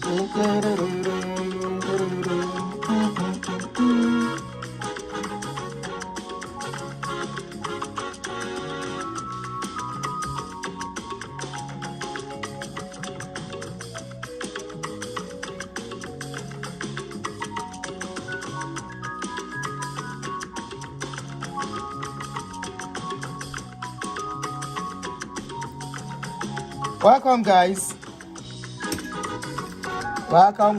Welcome, guys. Welcome.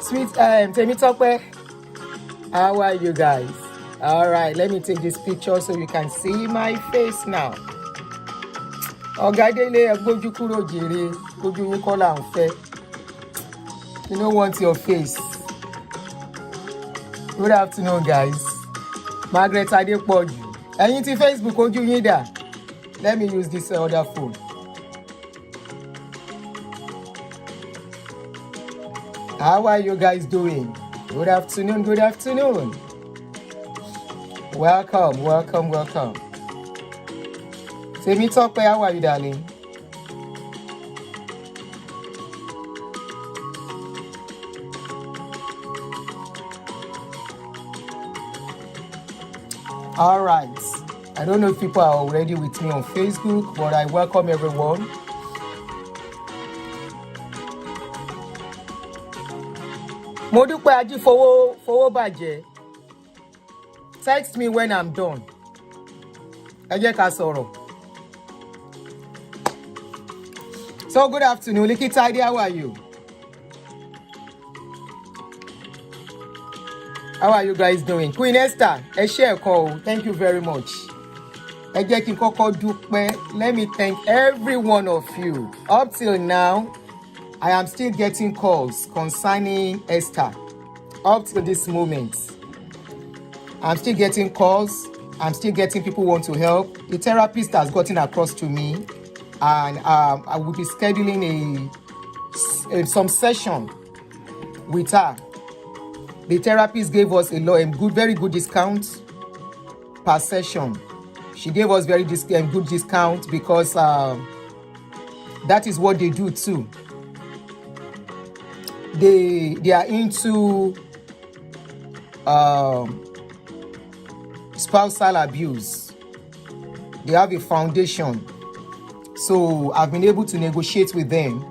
Sweet Temitope, how are you guys? All right, let me take this picture so you can see my face now. Dele, you don't want your face. Good afternoon, guys. Margaret Adepoju. And you Facebook, oju yin da. Let me use this other phone. How are you guys doing? Good afternoon. Welcome. Temitope, how are you, darling? All right. I don't know if people are already with me on Facebook, but I welcome everyone. Modu Aji fowo baje. Text me when I'm done. Ẹ ká sọ̀rọ̀. So good afternoon, Likitide, how are you? How are you guys doing? Queen Esther, ẹ ṣé ẹ̀kọ́, thank you very much. Ẹ jẹ́ kí n kọ́kọ́ dúpẹ́. Let me thank every one of you. Up till now, I am still getting calls concerning Esther. Up to this moment, I'm still getting calls. I'm still getting people who want to help. The therapist has gotten across to me, and I will be scheduling some session with her. The therapist gave us very good discount per session. She gave us very good discount because that is what they do too. They are into spousal abuse. They have a foundation. So I've been able to negotiate with them.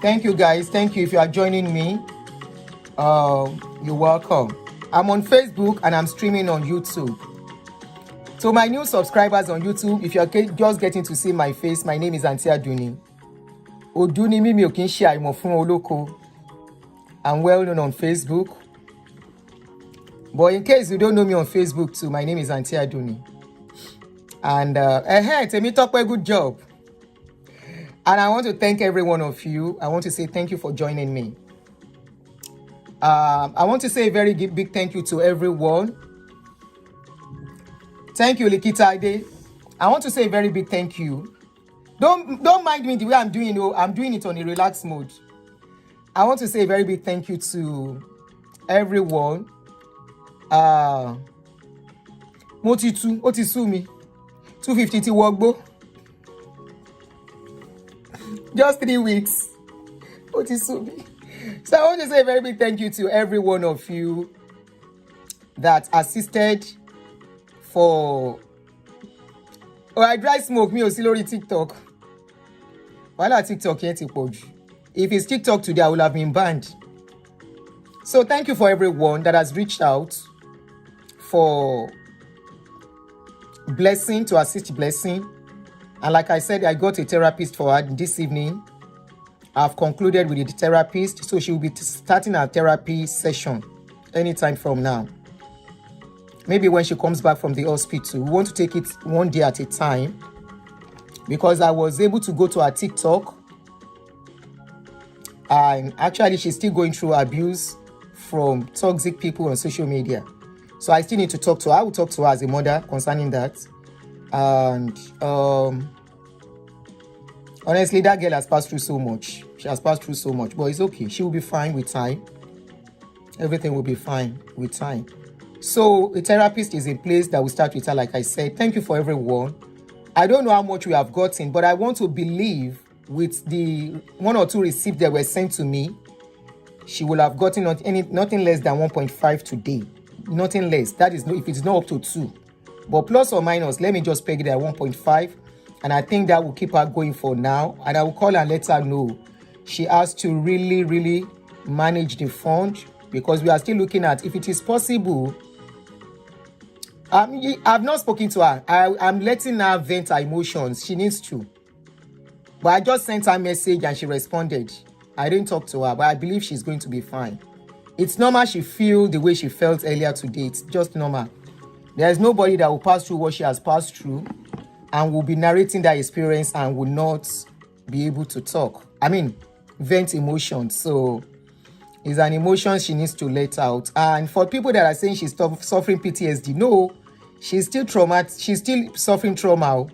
Thank you, guys. Thank you if you are joining me. You're welcome. I'm on Facebook and I'm streaming on YouTube. So my new subscribers on YouTube, if you're just getting to see my face, my name is Auntie Aduni. Oduni mi okinshi aimofun oloko. I'm well known on Facebook. But in case you don't know me on Facebook too, my name is Auntie Aduni. And Temitope, good job. And I want to thank every one of you. I want to say thank you for joining me. I want to say a very big thank you to everyone. Thank you, Likitide. I want to say a very big thank you. Don't mind me the way I'm doing. I'm doing it on a relaxed mode. I want to say a very big thank you to everyone. Motitu, Otisumi, 250 ti wogbo. Just 3 weeks. Otisumi. So I want to say a very big thank you to every one of you that assisted for. I dry smoke me oscillatory TikTok. While at TikTok yet if it's TikTok today, I will have been banned. So thank you for everyone that has reached out for Blessing, to assist Blessing. And like I said, I got a therapist for her this evening. I've concluded with the therapist, so she will be starting her therapy session anytime from now. Maybe when she comes back from the hospital. We want to take it one day at a time, because I was able to go to her TikTok, and actually she's still going through abuse from toxic people on social media. So I still need to talk to her. I will talk to her as a mother concerning that. And honestly, that girl has passed through so much. She has passed through so much, but it's okay. She will be fine with time. Everything will be fine with time. So a therapist is in place that will start with her, like I said. Thank you for everyone. I don't know how much we have gotten, but I want to believe with the 1 or 2 receipts that were sent to me, she will have gotten nothing less than 1.5 today. Nothing less. That is no, if it's not up to 2. But plus or minus, let me just peg it at 1.5. And I think that will keep her going for now. And I will call and let her know she has to really, really manage the fund, because we are still looking at if it is possible. I've not spoken to her. I'm letting her vent her emotions. She needs to. But I just sent her a message and she responded. I didn't talk to her, but I believe she's going to be fine. It's normal she feel the way she felt earlier today. It's just normal. There's nobody that will pass through what she has passed through and will be narrating that experience and will not be able to talk. I mean, vent emotions. So it's an emotion she needs to let out. And for people that are saying she's suffering PTSD, no, she's still traumatized. She's still suffering trauma.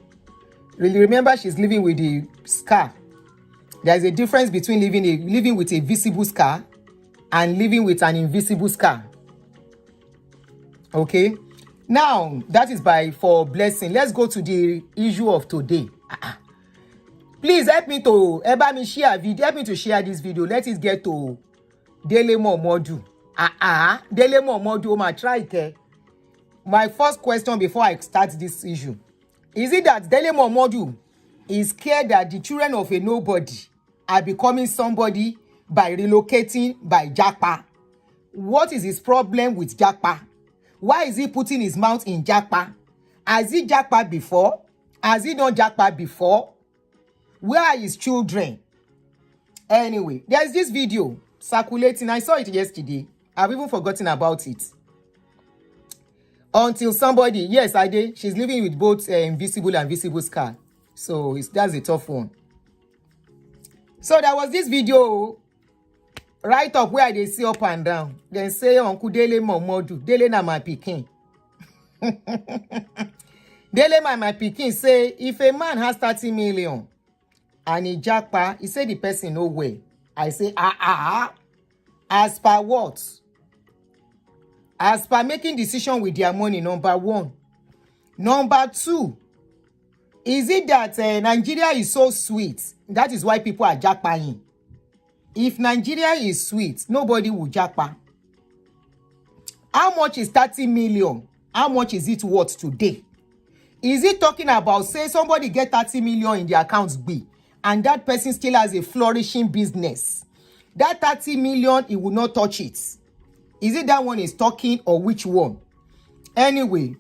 Really, remember, she's living with the scar. There's a difference between living with a visible scar and living with an invisible scar. Okay? Now, that is for blessing. Let's go to the issue of today. Please help me to share video. Help me to share this video. Let it get to Dele Momodu. Dele Momodu, ma try it. My first question before I start this issue. Is it that Dele Momodu is scared that the children of a nobody are becoming somebody by relocating by Japa? What is his problem with Japa? Why is he putting his mouth in Japa? Has he Japa before? Has he done Japa before? Where are his children? Anyway, there's this video circulating. I saw it yesterday. I've even forgotten about it. Until somebody, yes, I did. She's living with both invisible and visible scar. So that's a tough one. So there was this video right up where they see up and down. Then say Uncle Dele Momodu. Dele na my pikin. Dele my pikin say if a man has 30 million and he japa, he say the person no way. I say as per what? As per making decision with their money, number 1. Number 2, is it that Nigeria is so sweet? That is why people are jackpotting. If Nigeria is sweet, nobody will jackpot. How much is 30 million? How much is it worth today? Is it talking about, say, somebody get 30 million in their accounts B, and that person still has a flourishing business? That 30 million, he will not touch it. Is it that one is talking or which one? Anyway,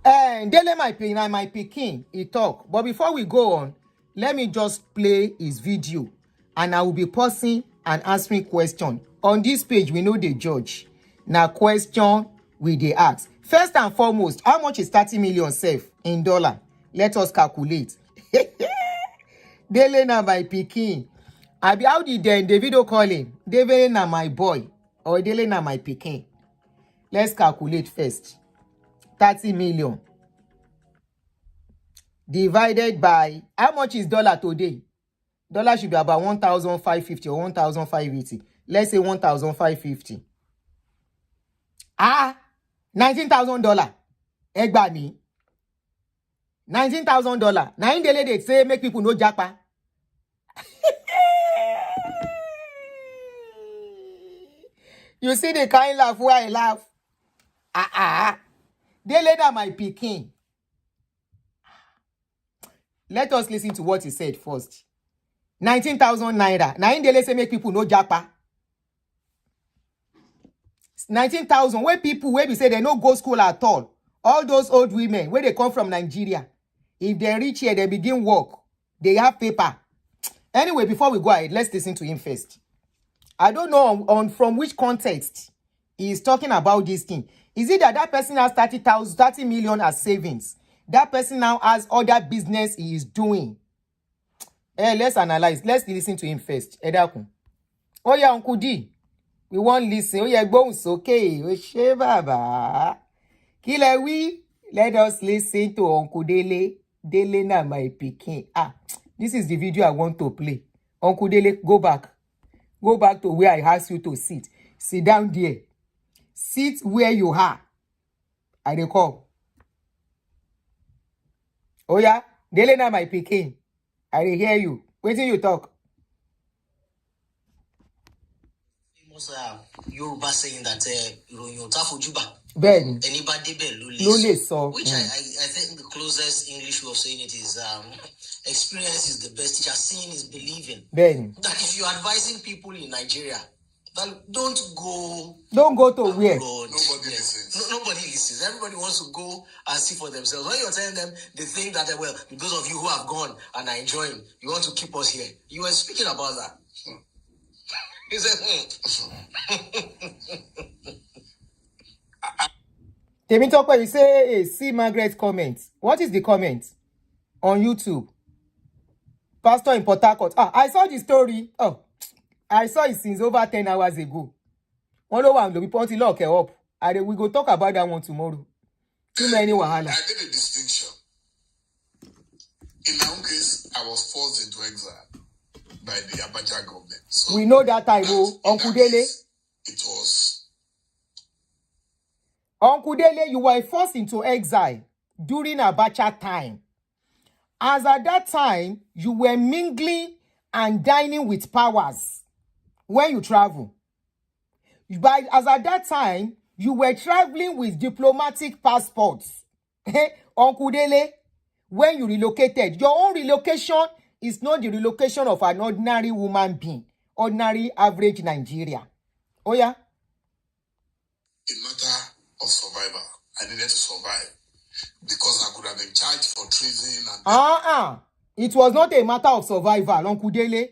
Dele my pikin, he talk. But before we go on, let me just play his video. And I will be pausing and answering question. On this page, we know the judge. Now question we dey ask. First and foremost, how much is 30 million safe in dollar? Let us calculate. Dele na my pikin. Abi, how did the video call him? Dele na my boy. Or Dele na my pikin. Let's calculate first. 30 million. Divided by, how much is dollar today? Dollar should be about 1,550 or 1,580. Let's say 1,550. $19,000. Egba mi. $19,000. Now in Dele they say make people no japa. You see the kind laugh where I laugh. Dele na my pikin. Let us listen to what he said first. 19,000 naira. Now in Dele say make people no japa. 19,000 where people where we say they no go school at all. All those old women where they come from Nigeria. If they reach here, they begin work. They have paper. Anyway, before we go ahead, let's listen to him first. I don't know from which context he is talking about this thing. Is it that person has 30 million as savings? That person now has other business he is doing. Let's analyze. Let's listen to him first. Edakun. Oh yeah, Uncle D. We won't listen. Oh yeah, bones okay. Oshe baba. Kile we. Let us listen to Uncle Dele. Dele na my pikin. This is the video I want to play. Uncle Dele, go back. Go back to where I asked you to sit. Sit down there. Sit where you are. I recall. Oh yeah, Dele na my pikin. I dey hear you. Wetin you talk? Yoruba saying that Bẹ́ẹ̀ni. anybody Ló lè sọ. Which I think the closest English way of saying it is experience is the best teacher. Seeing is believing. Bẹ́ẹ̀ni. That if you're advising people in Nigeria, that don't go to where? Nobody listens. Nobody listens. Everybody wants to go and see for themselves. When you're telling them, they think that, well, those of you who have gone and are enjoying, you want to keep us here. You were speaking about that. He said, Temitope, you say, hey, see Margaret's comment. What is the comment on YouTube? Pastor in Port Harcourt. I saw the story. I saw it since over 10 hours ago. One over and we point lock her up. And we go talk about that one tomorrow. Too many wahala. I did a distinction. In my own case, I was forced into exile by the Abacha government. So we know that time, Uncle Dele. It was. Uncle Dele, you were forced into exile during Abacha time. As at that time, you were mingling and dining with powers when you travel. As at that time, you were traveling with diplomatic passports. Uncle Dele, when you relocated, your own relocation is not the relocation of an ordinary woman being, ordinary average Nigeria. Oh yeah? A matter of survival. I needed to survive because I could have been charged for treason and it was not a matter of survival, Uncle Dele.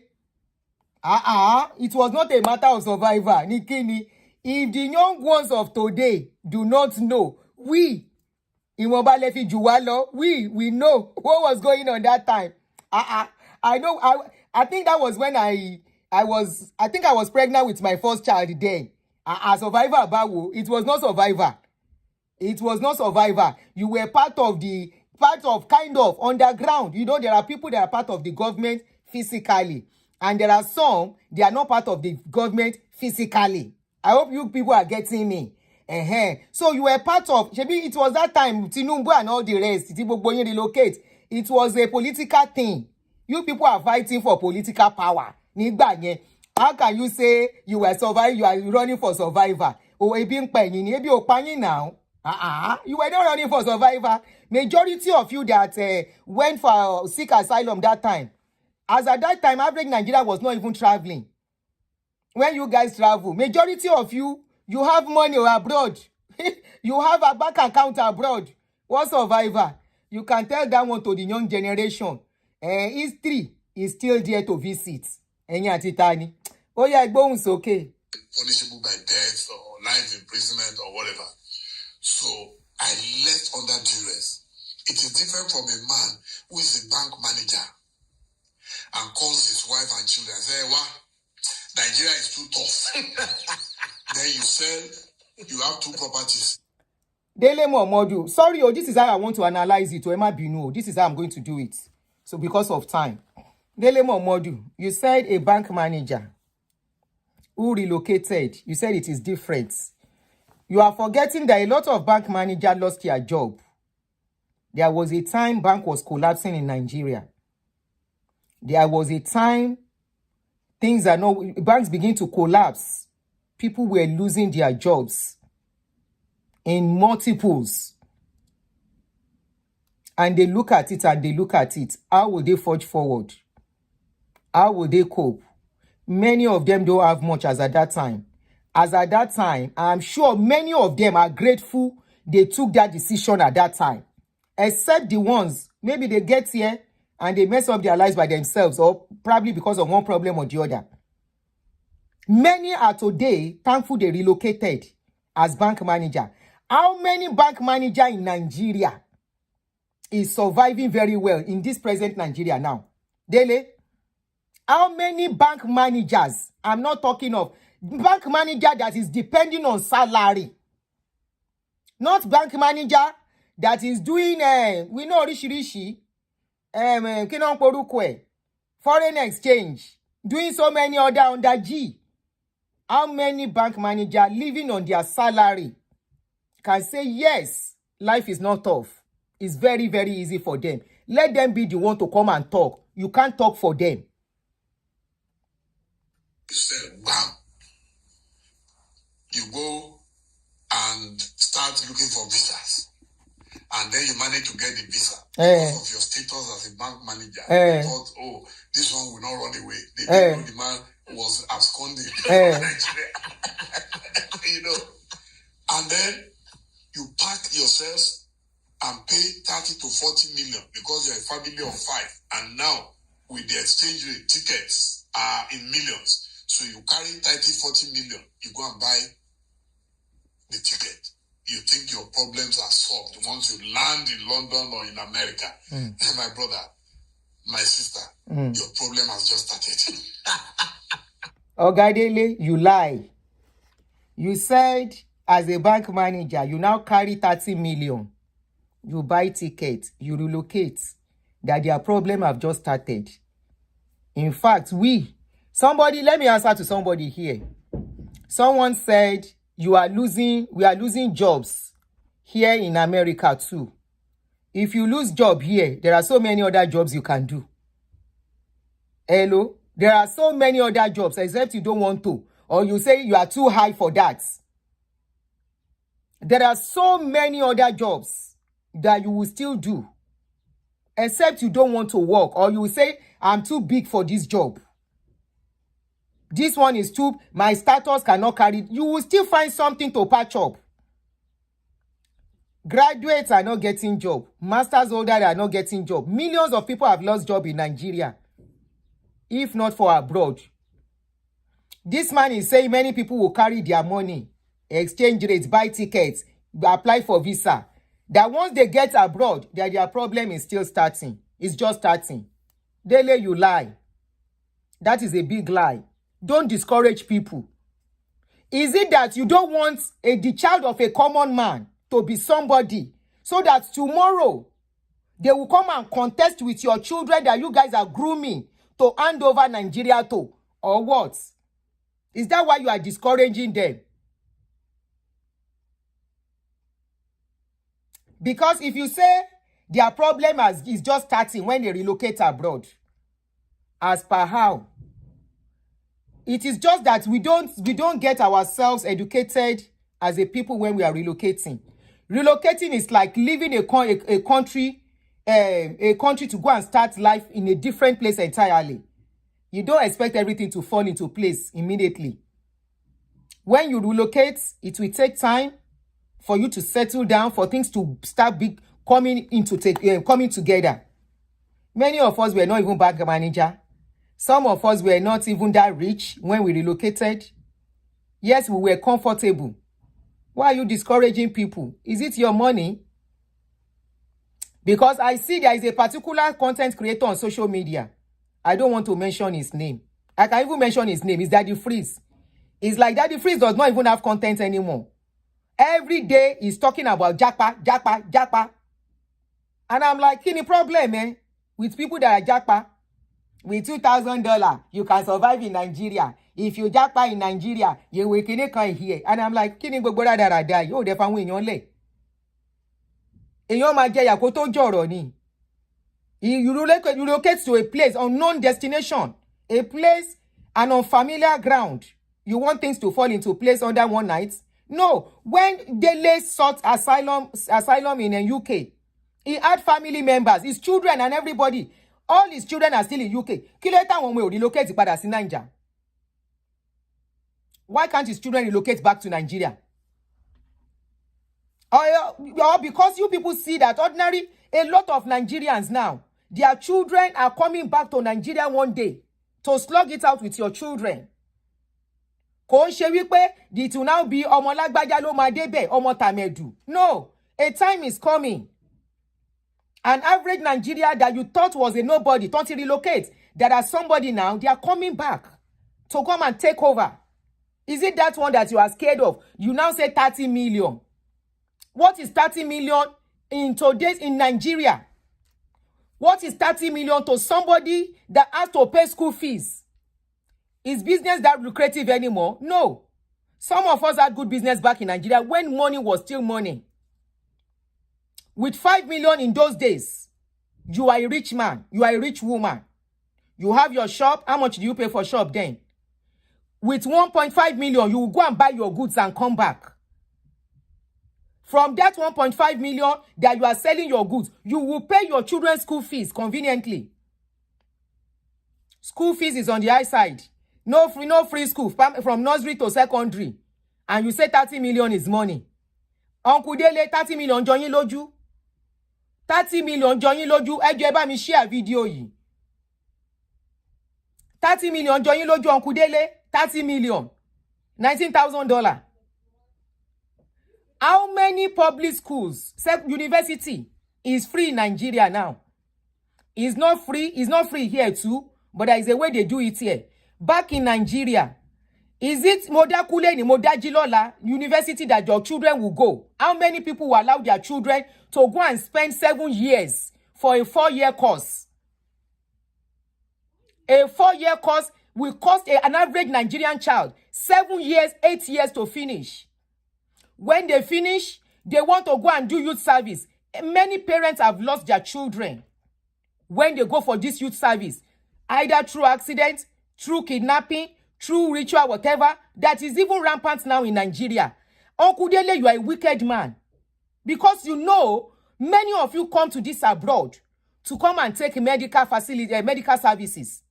It was not a matter of survival. Nikini, if the young ones of today do not know, we know what was going on that time. I know. I think that was when I think I was pregnant with my first child then. Survivor Bawo. It was not survivor. It was not survivor. You were part of kind of underground. You know, there are people that are part of the government physically. And there are some, they are not part of the government physically. I hope you people are getting me. So you were part of, maybe it was that time, Tinubu and all the rest, relocate. It was a political thing. You people are fighting for political power. How can you say you were surviving, you are running for survivor? Oh, now. You were not running for survivor. Majority of you that went for seek asylum that time. As at that time, average Nigeria was not even traveling. When you guys travel, majority of you have money abroad. You have a bank account abroad. What survivor? You can tell that one to the young generation. History is still there to visit. Oh yeah, bones okay. Punishable by death or life imprisonment or whatever. So I left under duress. It is different from a man who is a bank manager and calls his wife and children and say, "Wow, Nigeria is too tough." Then you sell, you have two properties. Dele Momodu. Sorry, this is how I want to analyze it. Emma Binu. This is how I'm going to do it. So because of time. Dele Momodu, you said a bank manager who relocated. You said it is different. You are forgetting that a lot of bank managers lost their job. There was a time bank was collapsing in Nigeria. There was a time banks begin to collapse. People were losing their jobs in multiples. And they look at it. How will they forge forward? How will they cope? Many of them don't have much as at that time. As at that time, I'm sure many of them are grateful they took that decision at that time. Except the ones, maybe they get here and they mess up their lives by themselves or probably because of one problem or the other. Many are today thankful they relocated as bank manager. How many bank manager in Nigeria is surviving very well in this present Nigeria now? Dele, how many bank managers, I'm not talking of bank manager that is depending on salary. Not bank manager that is doing, we know rishi, foreign exchange, doing so many other under G. How many bank managers living on their salary can say, yes, life is not tough. It's very, very easy for them. Let them be the one to come and talk. You can't talk for them. You say, bam, you go and start looking for visas. And then you manage to get the visa because of your status as a bank manager. You thought, oh, this one will not run away. They didn't know the man was absconding from Nigeria. You know. And then you pack yourselves and pay 30 to 40 million because you're a family of 5. And now, with the exchange rate, tickets are in millions. So you carry 30, 40 million. You go and buy the ticket. You think your problems are solved once you land in London or in America. My brother, my sister, your problem has just started. Dele, you lie. You said as a bank manager, you now carry 30 million. You buy tickets, you relocate, that their problem have just started. In fact, let me answer to somebody here. Someone said, we are losing jobs here in America too. If you lose job here, there are so many other jobs you can do. Hello? There are so many other jobs, except you don't want to. Or you say you are too high for that. There are so many other jobs that you will still do. Except you don't want to work. Or you will say, I'm too big for this job. This one is too, my status cannot carry. You will still find something to patch up. Graduates are not getting job. Masters holders are not getting job. Millions of people have lost job in Nigeria, if not for abroad. This man is saying many people will carry their money, exchange rates, buy tickets, apply for visa. That once they get abroad, that their problem is still starting. It's just starting. Dele, you lie. That is a big lie. Don't discourage people. Is it that you don't want the child of a common man to be somebody so that tomorrow they will come and contest with your children that you guys are grooming to hand over Nigeria to? Or what? Is that why you are discouraging them? Because if you say their problem is just starting when they relocate abroad, as per how? It is just that we don't get ourselves educated as a people when we are relocating. Relocating is like leaving a country to go and start life in a different place entirely. You don't expect everything to fall into place immediately. When you relocate, it will take time for you to settle down, for things to start coming together. Many of us were not even bank manager. Some of us were not even that rich when we relocated. Yes, we were comfortable. Why are you discouraging people? Is it your money? Because I see there is a particular content creator on social media. I don't want to mention his name. I can even mention his name. It's Daddy Freeze. It's like Daddy Freeze does not even have content anymore. Every day he's talking about Japa. And I'm like, any problem, man? With people that are Japa? With $2,000, you can survive in Nigeria. If you Japa in Nigeria, you will come here. And I'm like, kini gbogbo rada yo de fa won eyan le. Eyan ma je ya ko to joro ni. You relocate to a place, unknown destination, a place, an unfamiliar ground. You want things to fall into place under one night? No. When Dele sought asylum in the UK, he had family members, his children and everybody. All his children are still in UK. Kí ló táwọn ọmọ ò relocate padà sí Nigeria? Why can't his children relocate back to Nigeria? Or because you people see that a lot of Nigerians now, their children are coming back to Nigeria one day to slug it out with your children. Kò ń ṣe wípé it will now be ọmọ lágbájá ló máa débẹ̀, ọmọ tàmẹ̀dù. No, a time is coming. An average Nigeria that you thought was a nobody, don't relocate. There are somebody now, they are coming back to come and take over. Is it that one that you are scared of? You now say 30 million. What is 30 million in Nigeria? What is 30 million to somebody that has to pay school fees? Is business that lucrative anymore? No. Some of us had good business back in Nigeria when money was still money. With 5 million in those days, you are a rich man. You are a rich woman. You have your shop. How much do you pay for shop then? With 1.5 million, you will go and buy your goods and come back. From that 1.5 million that you are selling your goods, you will pay your children's school fees conveniently. School fees is on the high side. No free school from nursery to secondary. And you say 30 million is money. Uncle Dele, 30 million joyin lójú. 30 million joyin lójú. Ẹ jọ̀ọ́ ẹ bá mi share video yìí. 30 million joyin lójú Uncle Dele. 30 million. $19,000. How many public schools, university, is free in Nigeria now? It's not free. It's not free here too, but there is a way they do it here. Back in Nigeria, is it Modakule ni Modajilola University that your children will go? How many people will allow their children to go and spend 7 years for a 4-year course? A 4-year course will cost an average Nigerian child 7 years, 8 years to finish. When they finish, they want to go and do youth service. Many parents have lost their children when they go for this youth service, either through accident, through kidnapping, through ritual, whatever. That is even rampant now in Nigeria. Uncle Dele, you are a wicked man. Because you know, many of you come to this abroad to come and take medical services.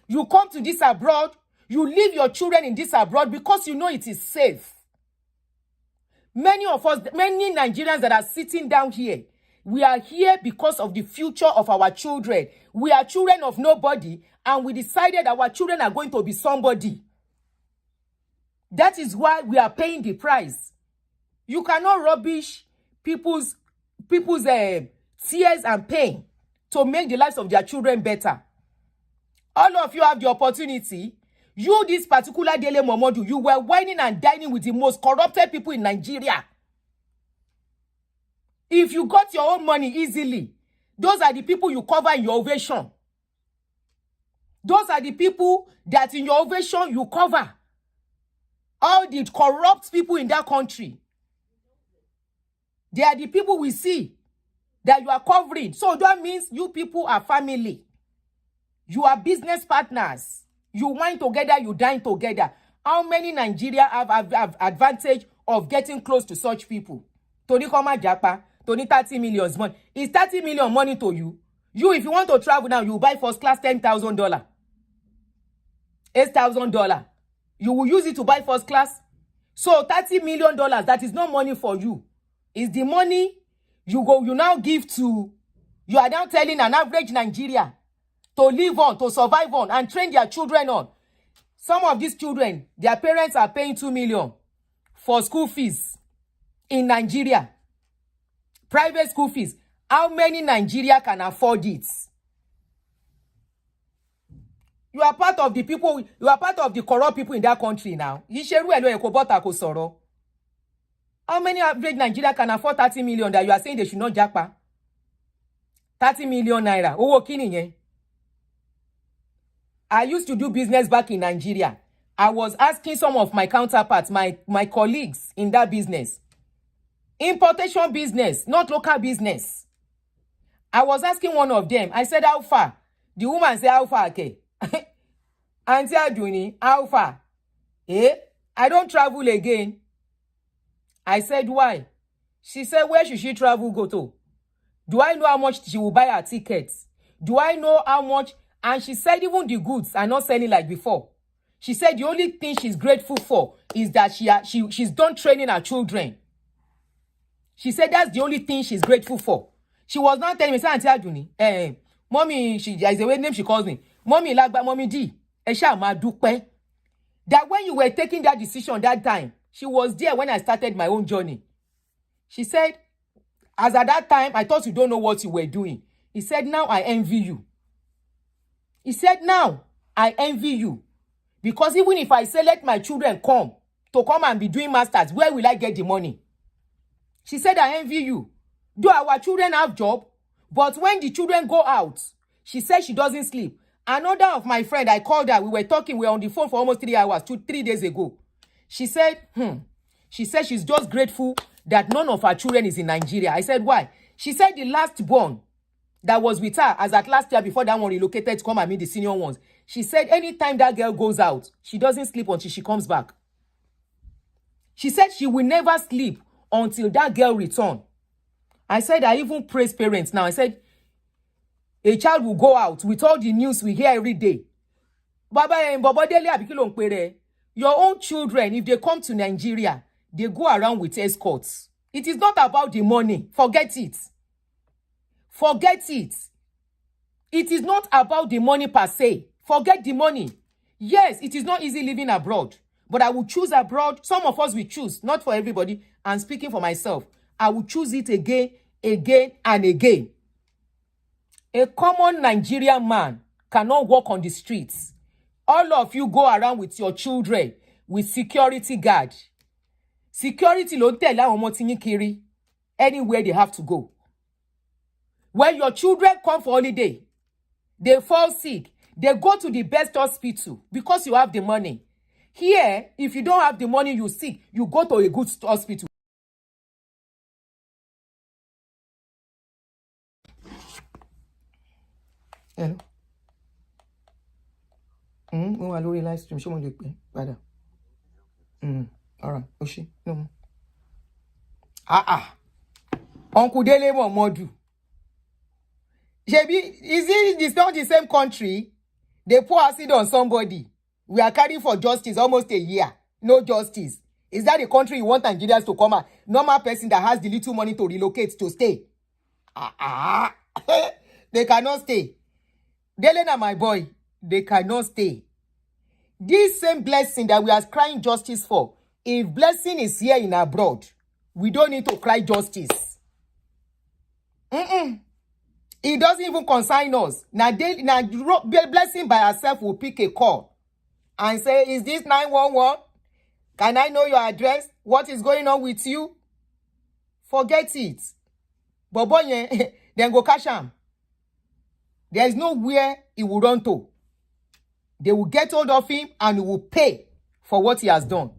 You come to this abroad, you leave your children in this abroad because you know it is safe. Many of us, many Nigerians that are sitting down here, we are here because of the future of our children. We are children of nobody, and we decided our children are going to be somebody. That is why we are paying the price. You cannot rubbish people's tears and pain to make the lives of their children better. All of you have the opportunity. You, this particular Dele Momodu, you were whining and dining with the most corrupted people in Nigeria. If you got your own money easily, those are the people you cover in your ovation. Those are the people that in your ovation you cover. All the corrupt people in that country. They are the people we see that you are covering. So that means you people are family. You are business partners. You wine together, you dine together. How many Nigeria have advantage of getting close to such people? Tony Koma Japa, Tony 30 million money. Is 30 million money to you? You, if you want to travel now, you buy first class $10,000. $8,000. You will use it to buy first class. So $30 million, that is not money for you. It's the money you now give to, you are now telling an average Nigeria to live on, to survive on, and train their children on. Some of these children, their parents are paying 2 million for school fees in Nigeria. Private school fees. How many Nigeria can afford it? You are part of the people, you are part of the corrupt people in that country now. How many average Nigeria can afford 30 million that you are saying they should not japa? 30 million naira. Owo kini yen. I used to do business back in Nigeria. I was asking some of my counterparts, my colleagues in that business. Importation business, not local business. I was asking one of them. I said, how far? The woman said, how far? Okay. Auntie Aduni, how far? I don't travel again. I said, why? She said, where should she travel go to? Do I know how much she will buy her tickets? Do I know how much? And she said even the goods are not selling like before. She said the only thing she's grateful for is that she's done training her children. She said that's the only thing she's grateful for. She was not telling me, say, Auntie Aduni, Mommy, there is a way name she calls me. Mommy, Lagba, Mommy D. Esha ma dupe. That when you were taking that decision that time, she was there when I started my own journey. She said, as at that time, I thought you don't know what you were doing. He said, now I envy you. He said, now I envy you. Because even if I say, let my children come and be doing masters, where will I get the money? She said, I envy you. Though our children have job, but when the children go out, she said she doesn't sleep. Another of my friend, I called her. We were talking. We were on the phone for almost 3 hours, 3 days ago. She said, She said she's just grateful that none of her children is in Nigeria. I said, why? She said the last born that was with her as at last year before that one relocated to come and meet the senior ones. She said anytime that girl goes out, she doesn't sleep until she comes back. She said she will never sleep until that girl returns. I said, I even praise parents now. I said, a child will go out with all the news we hear every day. Baba Dele, your own children, if they come to Nigeria, they go around with escorts. It is not about the money. Forget it. Forget it. It is not about the money per se. Forget the money. Yes, it is not easy living abroad. But I will choose abroad. Some of us will choose, not for everybody. I'm speaking for myself. I will choose it again, and again. A common Nigerian man cannot walk on the streets. All of you go around with your children with security guard. Security don't tell àwọn ọmọ tí yín kiri anywhere they have to go. When your children come for holiday, they fall sick, they go to the best hospital because you have the money. Here, if you don't have the money, you sick, you go to a good hospital. Hello. Mo wà lórí live stream, ṣé mo lè pè padà? All right, Oshi. No. Uncle Dele Momodu. Shebi, it's not the same country? They pour acid on somebody. We are carrying for justice almost a year. No justice. Is that the country you want Nigerians to come out? Normal person that has the little money to relocate to stay. They cannot stay. Dele na my boy. They cannot stay. This same blessing that we are crying justice for, if blessing is here in abroad, we don't need to cry justice. It doesn't even concern us. Now, blessing by herself will pick a call and say, is this 911? Can I know your address? What is going on with you? Forget it. But boy, then go cash him. There is nowhere he will run to. They will get hold of him and he will pay for what he has done.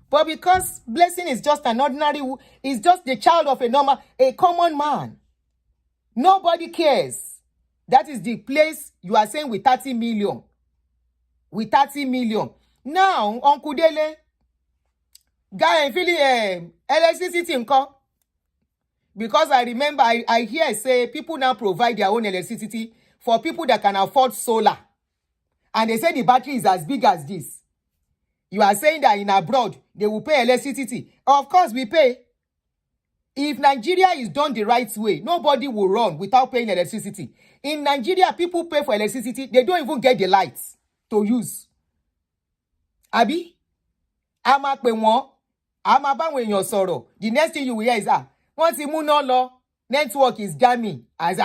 But because blessing is just an ordinary, is just the child of a common man. Nobody cares. That is the place you are saying with 30 million. With 30 million. Now, Uncle Dele, guy, I'm feeling electricity nko. Because I remember, I hear say people now provide their own electricity for people that can afford solar. And they say the battery is as big as this. You are saying that in abroad, they will pay electricity. Of course, we pay. If Nigeria is done the right way, nobody will run without paying electricity. In Nigeria, people pay for electricity. They don't even get the lights to use. Abi? Ama pe won. Ama ba when your sorrow. The next thing you will hear is, once you move no law, network is jamming. As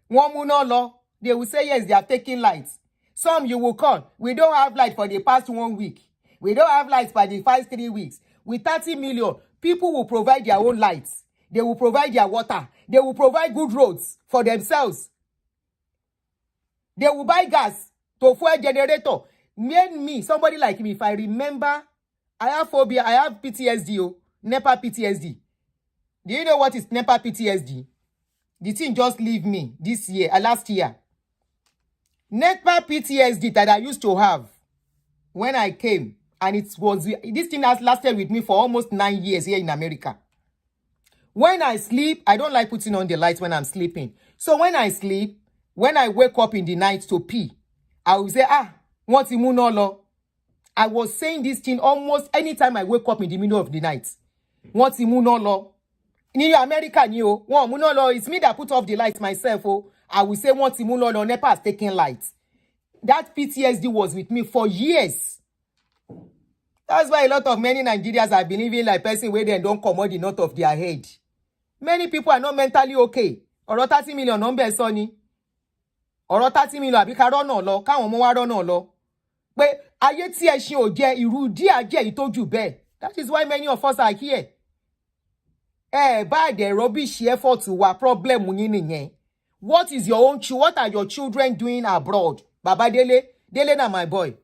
one move no law, they will say, yes, they are taking lights. Some you will call. We don't have light for the past 1 week. We don't have lights for the past 3 weeks. With 30 million, people will provide their own lights. They will provide their water. They will provide good roads for themselves. They will buy gas to fuel generator. Me, somebody like me, if I remember, I have phobia, I have PTSD, NEPA PTSD. Do you know what is NEPA PTSD? The thing just leave me this year, last year. NEPA PTSD that I used to have when I came, and this thing has lasted with me for almost 9 years here in America. When I sleep, I don't like putting on the lights when I'm sleeping. So when I sleep, when I wake up in the night to pee, I will say, what's the I was saying this thing almost anytime I wake up in the middle of the night. What's the in America, it's me that put off the lights myself. I will say, what's the NEPA has taken lights. That PTSD was with me for years. That's why a lot of many Nigerians are believing like person where they don't come out the knot of their head. Many people are not mentally okay. Ọ̀rọ̀ 30 million number Sony. Ọ̀rọ̀ 30 million àbí ká rọ́nà lọ, káwọn ọmọ wa rọ́nà lọ. Pé ayé tí ẹṣin ò jẹ irú díẹ̀ jẹ́ èyí tó jù bẹ́ẹ̀. That is why many of us are here. By the rubbish effort wa problem yín nìyẹn. What is your own what are your children doing abroad? Baba Dele, Dele na my boy.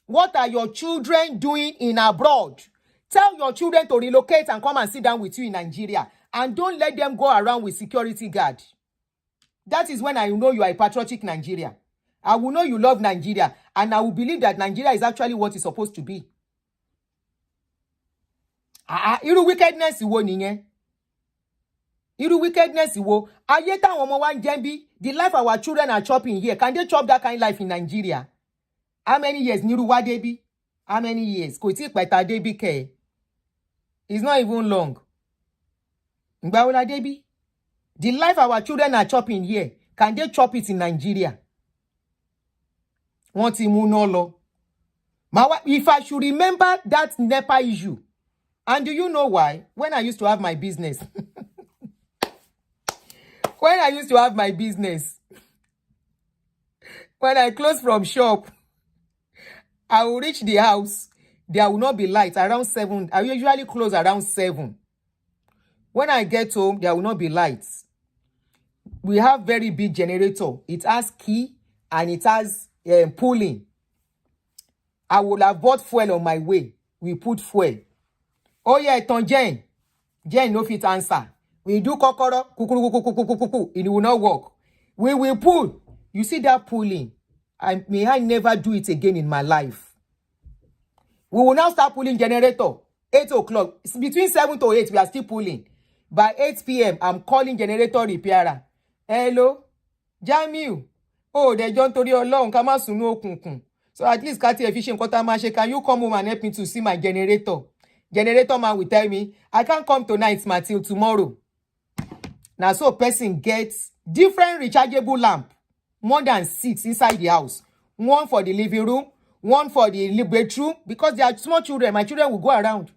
What are your children doing in abroad? Tell your children to relocate and come and sit down with you in Nigeria. and don't let them go around with security guard. That is when I know you are a patriotic Nigeria. I will know you love Nigeria, and I will believe that Nigeria is actually what it's supposed to be. Irú wickedness wo nìyẹn? Irú wickedness wo? Ayé táwọn ọmọ wa ń jẹ bí, the life our children are chopping here. Can they chop that kind of life in Nigeria? How many years Niru wa debi? How many years? Kò tí pẹ́ ta debi ke. It's not even long. Ìgbà wo la debi? The life our children are chopping here. Can they chop it in Nigeria? Wọ́n ti mú náà lọ. If I should remember that NEPA issue, and do you know why? When I used to have my business, when I closed from shop, I will reach the house. There will not be light around 7. I usually close around 7. When I get home, there will not be lights. We have very big generator. It has key and it has pulling. I would have bought fuel on my way. We put fuel. Oh yeah, Ton Jen. Jen no fit answer. We do kokoro, kukurukukukukukuku. It will not work. We will pull. You see that pulling? May I never do it again in my life. We will now start pulling generator. 8 o'clock. It's between 7 to 8, we are still pulling. By 8 p.m., I'm calling generator repairer. Hello? Jamiu. Oh, they don't tell you alone. Come on, sunu. So at least Kati efficient. Can you come home and help me to see my generator? Generator man will tell me, I can't come tonight, ma, till tomorrow. Now, so person gets different rechargeable lamp, more than 6 inside the house. One for the living room, one for the bedroom, because they are small children. My children will go around.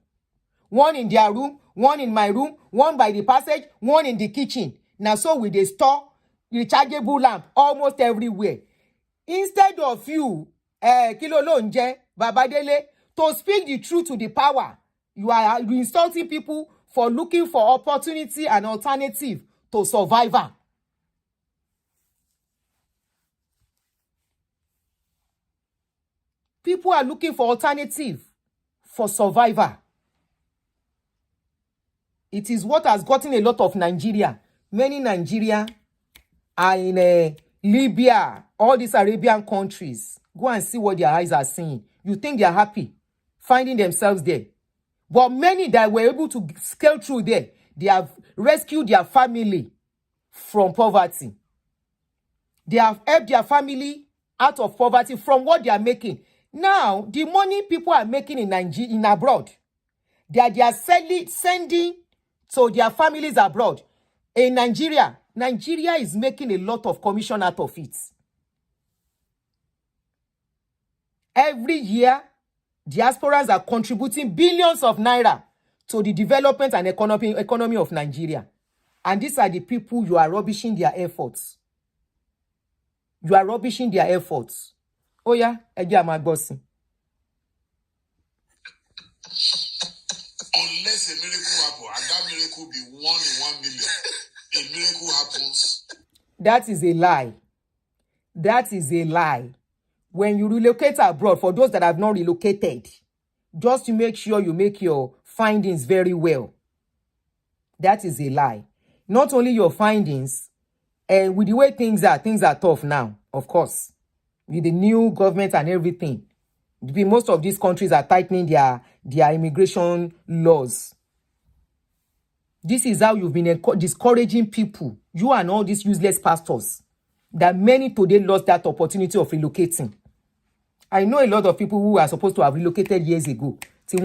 One in their room, one in my room, one by the passage, one in the kitchen. Now, so we dey store rechargeable lamp almost everywhere. Instead of you, Kilolonje, Baba Dele, to speak the truth to the power, you are insulting people for looking for opportunity and alternative to survival. People are looking for alternative for survivor. It is what has gotten a lot of Nigeria. Many Nigeria are in Libya, all these Arabian countries. Go and see what their eyes are seeing. You think they are happy finding themselves there. But many that were able to scale through there, they have rescued their family from poverty. They have helped their family out of poverty from what they are making. Now, the money people are making in Nigeria, in abroad, they are sending to their families abroad. In Nigeria, Nigeria is making a lot of commission out of it. Every year, diasporans are contributing billions of naira to the development and economy of Nigeria. And these are the people you are rubbishing their efforts. You are rubbishing their efforts. Oh yeah, my boss. Unless a miracle happens, and that miracle be 1 in 1 million, a miracle happens. That is a lie. That is a lie. When you relocate abroad, for those that have not relocated, just to make sure you make your findings very well. That is a lie. Not only your findings, and with the way things are tough now, of course. With the new government and everything. Most of these countries are tightening their immigration laws. This is how you've been discouraging people, you and all these useless pastors, that many today lost that opportunity of relocating. I know a lot of people who are supposed to have relocated years ago. If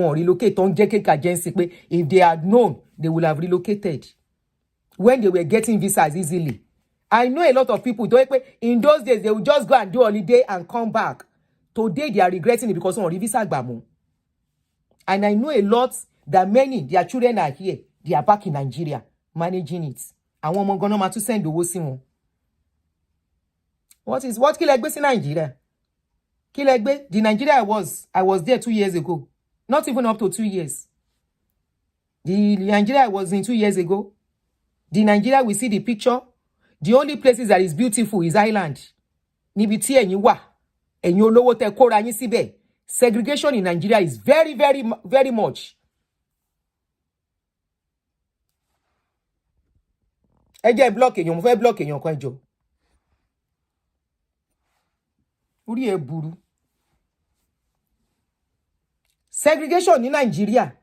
they had known, they would have relocated when they were getting visas easily. I know a lot of people, in those days, they would just go and do holiday and come back. Today, they are regretting it because of visa gbamo. And I know a lot that many, their children are here. They are back in Nigeria, managing it. And one more gonna to send the Wosimo. What Kilegbe in Nigeria? Kilegbe, the Nigeria I was there 2 years ago. Not even up to 2 years. The Nigeria I was in 2 years ago. The Nigeria we see the picture. The only places that is beautiful is island. Nibiti and Yuwa. And you know what they call Sibe. Segregation in Nigeria is very, very, very much. ẹ jẹ́ block èèyàn mo fẹ́ block èèyàn kan ẹjọ́ orí ẹ burú. Segregation in Nigeria,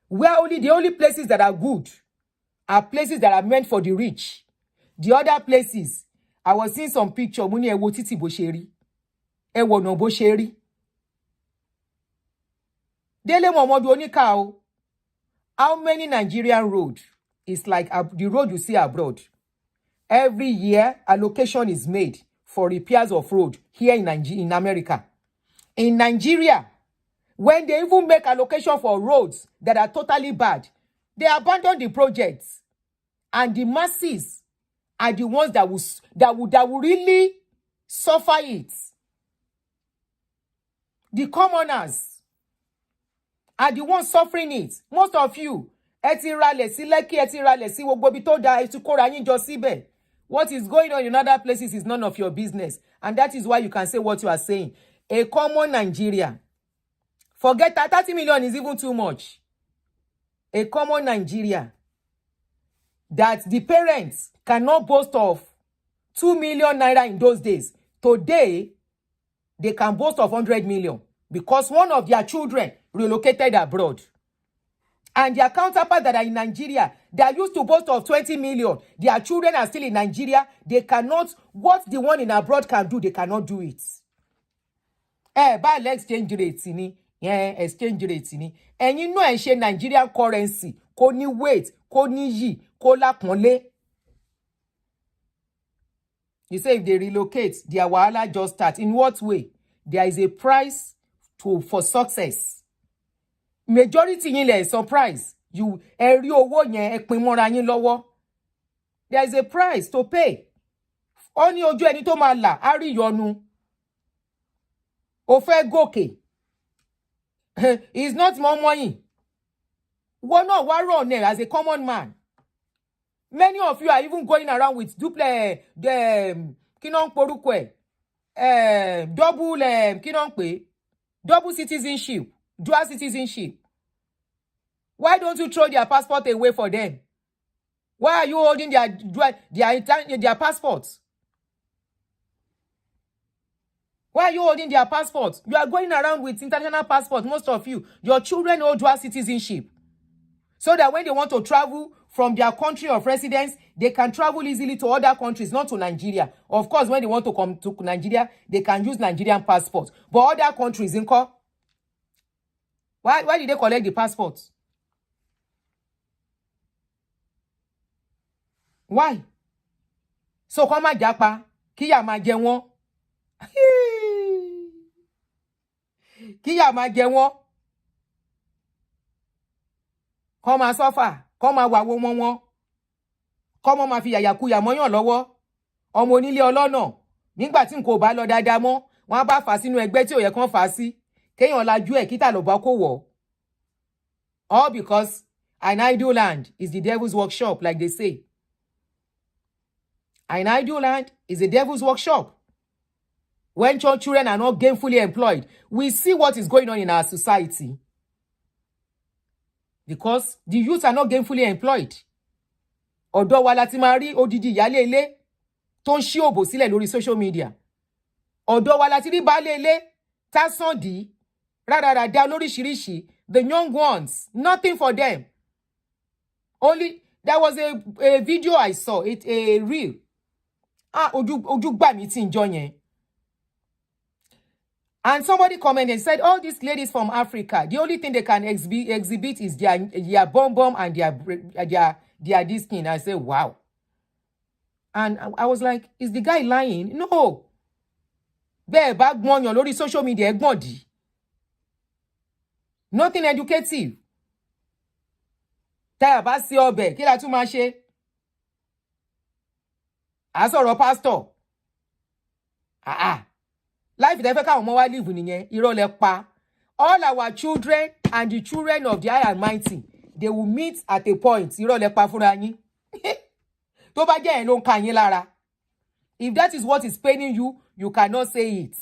where the only places that are good are places that are meant for the rich. The other places, I was seeing some picture, mo ní ẹ wo títì bó ṣe rí. Ẹ wo ọ̀nà bó ṣe rí. Dele Momodu oníkà o. How many Nigerian road is like the road you see abroad? Every year, allocation is made for repairs of road here in America. In Nigeria, when they even make allocation for roads that are totally bad, they abandon the projects. And the masses are the ones that will really suffer it. The commoners are the ones suffering it. Most of you, ẹ ti ralẹ̀ sí Lekki, ẹ ti ralẹ̀ sí gbogbo ibi tó dáa, ẹ ti kóra yín jọ síbẹ̀. What is going on in other places is none of your business. And that is why you can say what you are saying. A common Nigeria. Forget that 30 million is even too much. A common Nigeria that the parents cannot boast of 2 million naira in those days. Today, they can boast of 100 million because one of their children relocated abroad. And their counterparts that are in Nigeria, they are used to boast of 20 million. Their children are still in Nigeria. They cannot, what the one in abroad can do, they cannot do it. By exchange rate ni. Exchange rate ni. And you know, Nigerian currency, kò ní weight, kò ní yí, kò lápọ́nlé. You say if they relocate, their wahala just start. In what way? There is a price for success. Majority yín lè surprise. You rí owó yẹn ẹ pín mọ́ra yín lọ́wọ́. There is a price to pay. Ó ní ojú ẹni tó máa là, á rí ìyọnu. Ó fẹ́ gòkè. It's not more money. Wọ́n náà wá run there as a common man. Many of you are even going around with double citizenship, dual citizenship. Why don't you throw their passport away for them? Why are you holding their passports? Why are you holding their passports? You are going around with international passports, most of you. Your children hold dual citizenship. So that when they want to travel from their country of residence, they can travel easily to other countries, not to Nigeria. Of course, when they want to come to Nigeria, they can use Nigerian passports. But other countries, why did they collect the passports? Why? So come on, Japa, kiya ma jẹ wọ́n. Kiya ma jẹ wọ́n. Come and suffer. Come and wawo wọ́n. Come on ma fi yàyàkuyà mọ́yàn lọ́wọ́. Ọmọ onílé ọlọ́nà. Nígbà tí nǹkan ò bá lọ dáadáa mọ́, wọ́n bá fà sínú ẹgbẹ́ tí ò yẹ kán fà sí. Kéèyàn lajú ẹ̀ kíta ló bá kó wọ̀. All because an idle land is the devil's workshop, like they say. An idle land is the devil's workshop. When children are not gainfully employed, we see what is going on in our society. Because the youth are not gainfully employed. Ọ̀dọ̀ wa láti máa rí odidi ìyálé ilé tó ń ṣí òbò sílẹ̀ lórí social media. Ọ̀dọ̀ wa láti rí baálé ilé tá sàn dí rádaràda lóríṣiríṣi. The young ones, nothing for them. Only there was a video I saw, a reel. Ojú gbà mí tí ń jọ yẹn. And somebody commented and said, all these ladies from Africa, the only thing they can exhibit is their bum and their this thing. I said, wow. And I was like, is the guy lying? No. Bẹ́ẹ̀ bá gbọ́nyàn lórí social media ẹ̀gbọ́n dì. Nothing educative. Tá bá sí ọbẹ̀, kí la tún máa ṣe? A sọ̀rọ̀ pastor. Life is káwọn ọmọ wa live nìyẹn, irọ́ lẹ pa. All our children and the children of the high and mighty, they will meet at a point. Irọ́ lẹ pa fúnra yín. Tó bá jẹ́ ẹ̀ ló ń ka yín lára. If that is what is paining you, you cannot say it.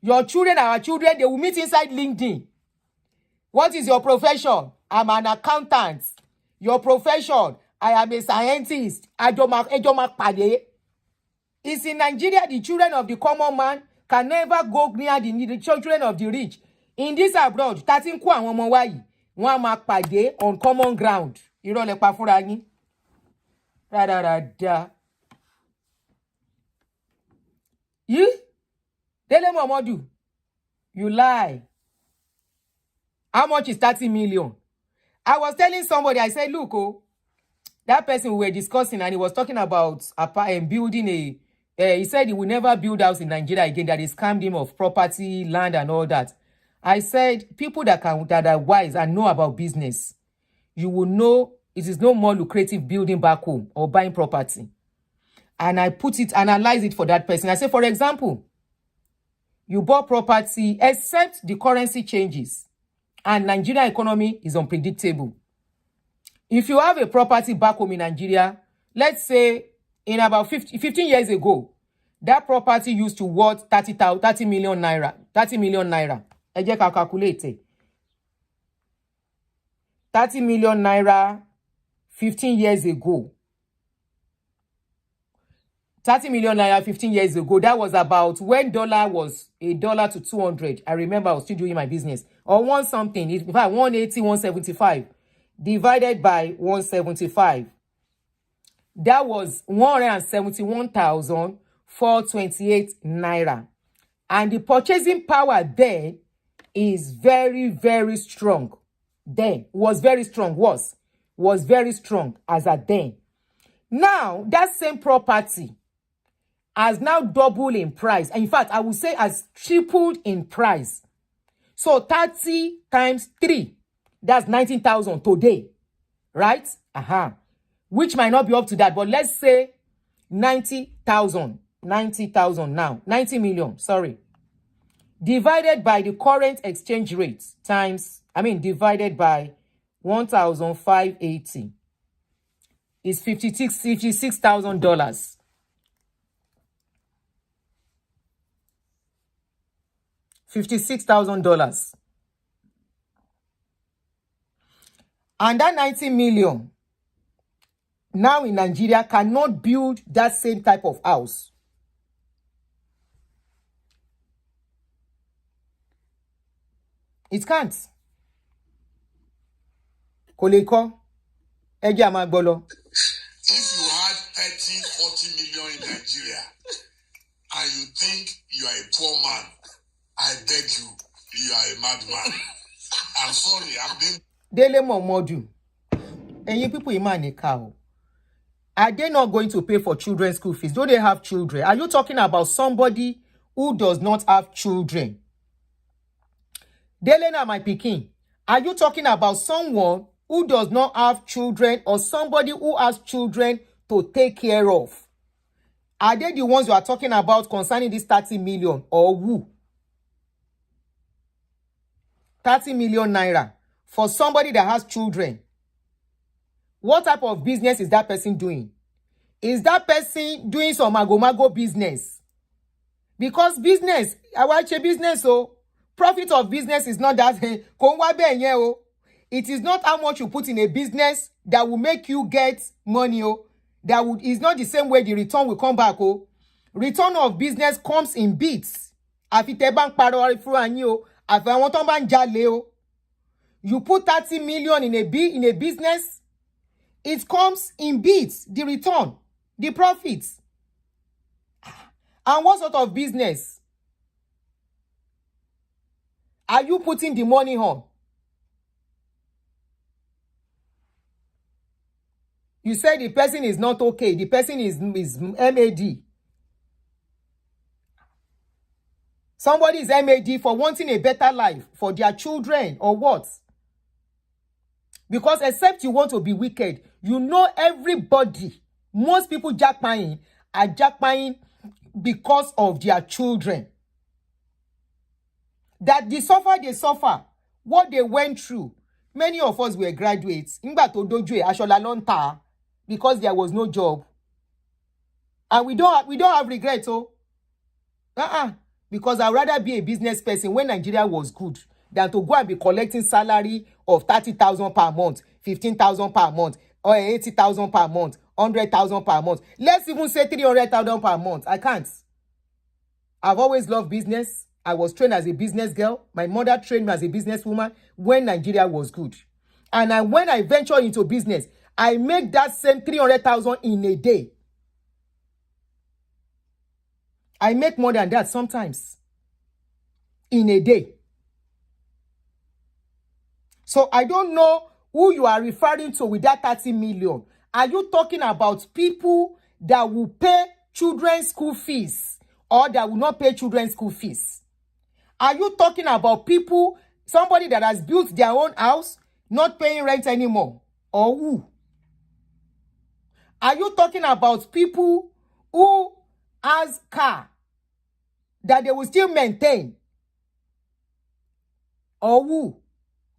Your children, our children, they will meet inside LinkedIn. What is your profession? I'm an accountant. Your profession? I am a scientist. Ejoma pade. It's in Nigeria, the children of the common man can never go near the children of the rich. In this abroad, 13 kwa àwọn wa yi, wọ́n máa pàdé on common ground. Irọ́ lẹ pa fúnra yín. Rárá. You? Dele Momodu, you lie. How much is 30 million? I was telling somebody, I said, look, that person we were discussing, and he was talking about building a, he said he will never build house in Nigeria again, that he scammed him of property, land, and all that. I said, people that are wise and know about business, you will know it is no more lucrative building back home or buying property. And I analyze it for that person. I say, for example, you bought property, except the currency changes, and Nigeria economy is unpredictable. If you have a property back home in Nigeria, let's say in about 15 years ago, that property used to worth 30 million naira. 30 million naira. I just calculate. 30 million naira 15 years ago. 30 million naira 15 years ago. That was about when dollar was $1 to 200. I remember I was still doing my business. Or one something. In fact, 180, 175. Divided by 175. That was 171,428 naira. And the purchasing power then is very, very strong. Then was very strong. Was very strong as at then. Now, that same property has now doubled in price. In fact, I would say has tripled in price. So 30 times 3, that's 19,000 today, right? Which might not be up to that, but let's say 90,000 now, 90 million, sorry. Divided by the current exchange rate divided by 1,580 is $56,000. $56,000. And that 90 million now in Nigeria cannot build that same type of house. It can't. Koleko, Eja Magbolo. If you had 30, 40 million in Nigeria and you think you are a poor man, I beg you, you are a madman. I'm sorry, I'm being... Dele Momodu. And you people in cow. Are they not going to pay for children's school fees? Do they have children? Are you talking about somebody who does not have children? Dele na my pikin. Are you talking about someone who does not have children or somebody who has children to take care of? Are they the ones you are talking about concerning this 30 million or who? 30 million naira for somebody that has children. What type of business is that person doing? Is that person doing some mago business? Because business, I watch a business, so profit of business is not that. It is not how much you put in a business that will make you get money. Is not the same way the return will come back. Return of business comes in bits. You put 30 million in a business, it comes in bits, the return, the profits. And what sort of business are you putting the money on? You said the person is not okay. The person is MAD. Somebody is MAD for wanting a better life for their children or what? Because except you want to be wicked, you know everybody, most people jackpying are jackpying because of their children. That they suffer, what they went through. Many of us were graduates. Because there was no job. And we don't have regrets, because I'd rather be a business person when Nigeria was good than to go and be collecting salary of 30,000 per month, 15,000 per month. or 80,000 per month, 100,000 per month. Let's even say 300,000 per month. I can't. I've always loved business. I was trained as a business girl. My mother trained me as a businesswoman when Nigeria was good. And when I ventured into business, I make that same 300,000 in a day. I make more than that sometimes in a day. So I don't know who you are referring to with that 30 million. Are you talking about people that will pay children's school fees or that will not pay children's school fees? Are you talking about people, somebody that has built their own house, not paying rent anymore? Or who? Are you talking about people who has car that they will still maintain? Or who?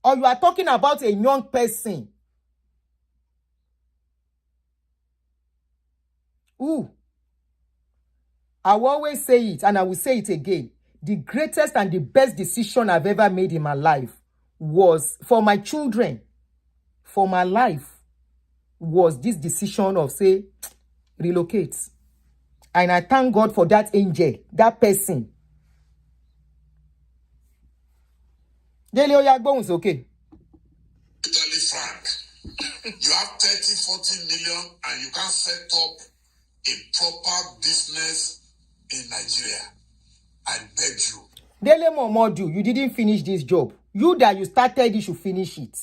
Or you are talking about a young person? Who? I will always say it, and I will say it again. The greatest and the best decision I've ever made in my life was for my children, for my life, was this decision of say, relocate. And I thank God for that angel, that person. Dele, it's okay. Totally frank. You have 30, 40 million and you can set up a proper business in Nigeria. I beg you. Dele Momodu, you didn't finish this job. You that you started, you should finish it.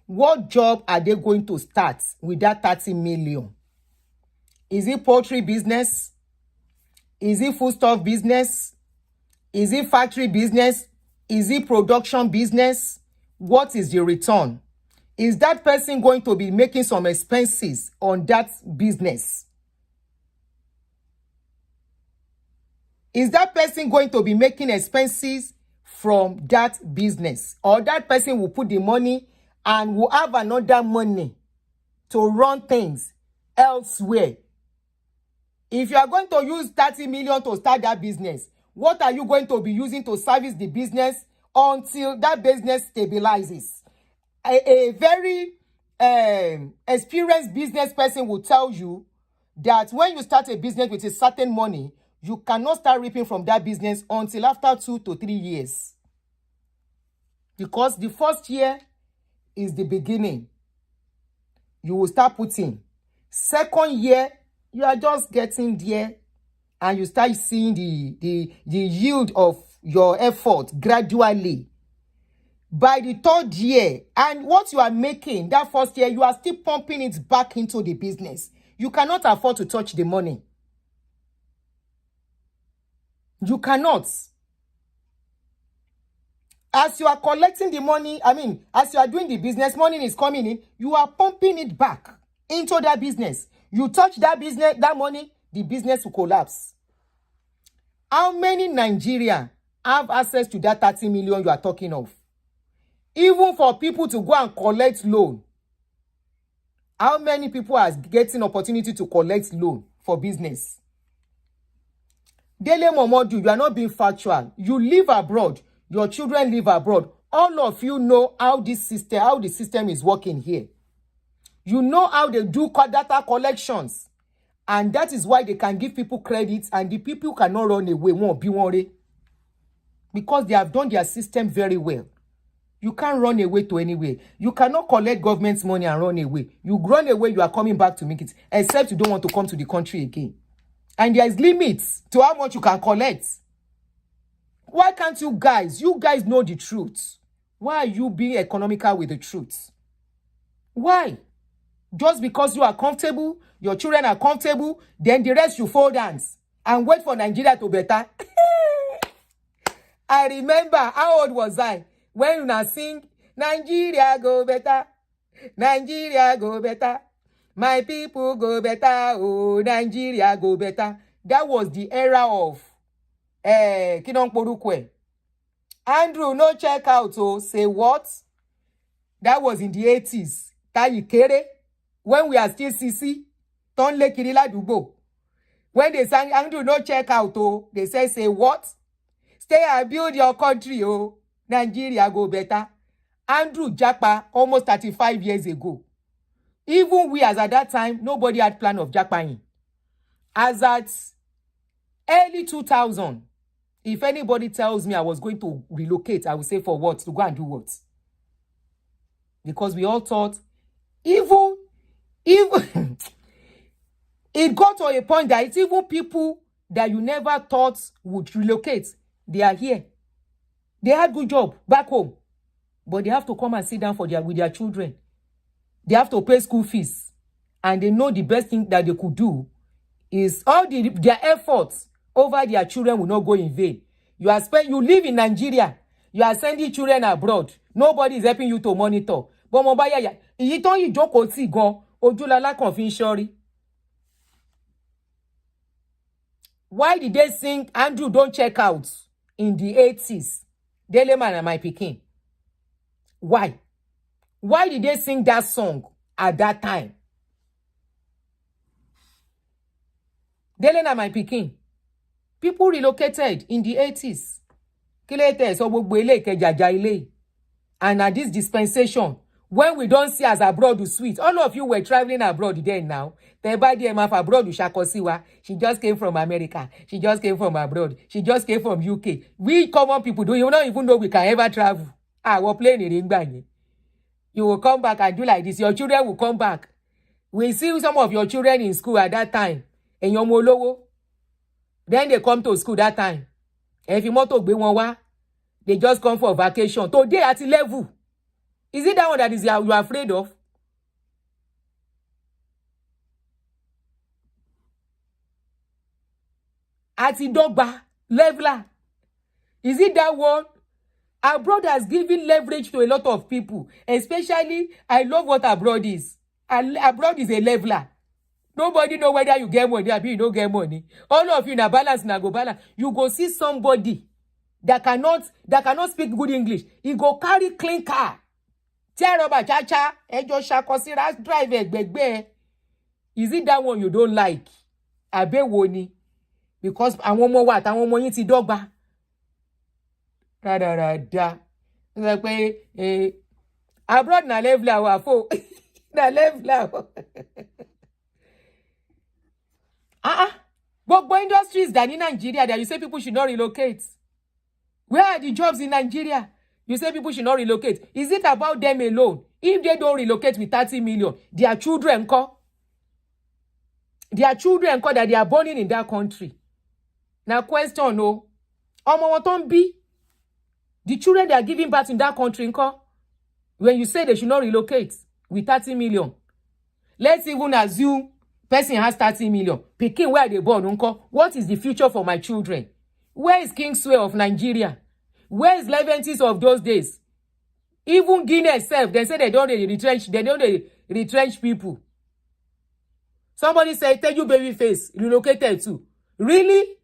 What job are they going to start with that 30 million? Is it poultry business? Is it foodstuff business? Is it factory business? Is it production business? What is the return? Is that person going to be making some expenses on that business? Is that person going to be making expenses from that business? Or that person will put the money and will have another money to run things elsewhere? If you are going to use 30 million to start that business, what are you going to be using to service the business until that business stabilizes? A very experienced business person will tell you that when you start a business with a certain money, you cannot start reaping from that business until after 2 to 3 years. Because the first year is the beginning. You will start putting. Second year, you are just getting there and you start seeing the yield of your effort gradually. By the third year, and what you are making that first year, you are still pumping it back into the business. You cannot afford to touch the money. You cannot. As you are collecting the money, as you are doing the business, money is coming in, you are pumping it back into that business. You touch that business, that money, the business will collapse. How many Nigerians have access to that 30 million you are talking of? Even for people to go and collect loan. How many people are getting opportunity to collect loan for business? Dele Momodu, you are not being factual. You live abroad. Your children live abroad. All of you know how the system is working here. You know how they do data collections. And that is why they can give people credits and the people cannot run away. Won't be worried. Because they have done their system very well. You can't run away to anywhere. You cannot collect government's money and run away. You run away, you are coming back to make it. Except you don't want to come to the country again. And there is limits to how much you can collect. Why can't you guys know the truth? Why are you being economical with the truth? Why? Just because you are comfortable, your children are comfortable, then the rest you fold hands and wait for Nigeria to better. I remember, how old was I when you sing, Nigeria go better, Nigeria go better. My people go better, oh, Nigeria go better. That was the era of Kidon Porukwe. Andrew, no check out, oh, say what? That was in the 80s. Tayi Kere, when we are still CC, Tonle Kirila Dubo. When they sang Andrew, no check out, oh, they say what? Stay and build your country, oh, Nigeria go better. Andrew Japa, almost 35 years ago. Even we, as at that time, nobody had plan of Japan. As at early 2000, if anybody tells me I was going to relocate, I will say for what? To go and do what? Because we all thought, even it got to a point that it's even people that you never thought would relocate. They are here. They had good job back home. But they have to come and sit down with their children. They have to pay school fees. And they know the best thing that they could do is their efforts over their children will not go in vain. You live in Nigeria. You are sending children abroad. Nobody is helping you to monitor. But mobile, you don't joke see go ojulala kan fi nṣọ́rí. Why did they sing Andrew Don't Check Out in the 80s? Dele man and my pikin. Why? Why did they sing that song at that time? Dele and my pikin. People relocated in the 80s. And at this dispensation, when we don't see as abroad to sweet, all of you were traveling abroad then now. Abroad she just came from America. She just came from abroad. She just came from UK. We common people don't even know we can ever travel. We're playing it in bang. You will come back and do like this. Your children will come back. We see some of your children in school at that time. And your molowo. Then they come to school that time. And if you want to be one, they just come for vacation. Today at 11. Is it that one that is you are afraid of? At Idogba, leveler. Is it that one? Abroad has given leverage to a lot of people. Especially, I love what abroad is. Abroad is a leveler. Nobody know whether you get money or you don't get money. All of you na balance na go balance. You go see somebody that cannot speak good English. He go carry clean car. Drive it. Is it that one you don't like? Abe woni. Because àwọn ọmọ wa àtàwọn ọmọ yín ti dọ́gba. Da. Like pé abroad na level our fo. Na level our. But industries that in Nigeria that you say people should not relocate. Where are the jobs in Nigeria? You say people should not relocate. Is it about them alone? If they don't relocate with 30 million, their children call. Their children call that they are born in that country. Now question no. The children they are giving birth in that country call. When you say they should not relocate with 30 million. Let's even assume person has 30 million. Picking where they born, uncle. What is the future for my children? Where is Kingsway of Nigeria? Where is Leventis of those days? Even Guinea itself, they say they don't retrench people. Somebody say, tell you baby face, relocated too. Really?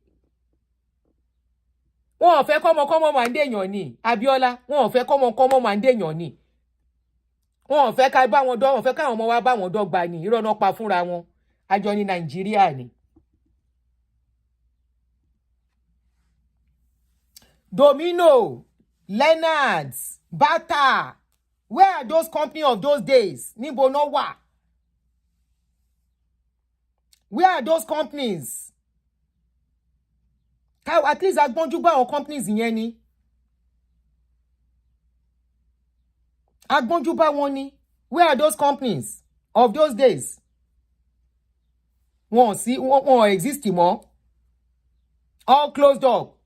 Wọ́n fẹ́ kọ́mọ máa ń dèèyàn ni. Abiola, wọ́n fẹ́ kọ́mọ máa ń dèèyàn ni. Wọ́n fẹ́ ká bá wọn dọ́, wọ́n fẹ́ ká àwọn ọmọ wa bá wọn dọ́gba ni. Irọ́ náà pa fúnra wọn. Àjọ ní Nàìjíríà ni. Domino, Leonard's, Bata. Where are those companies of those days? Níbo náà wà? Where are those companies? At least agbonjugba àwọn companies yẹn ni. Agbonjugba wọn ni. Where are those companies of those days? Wọ́n exist mọ́. All closed up.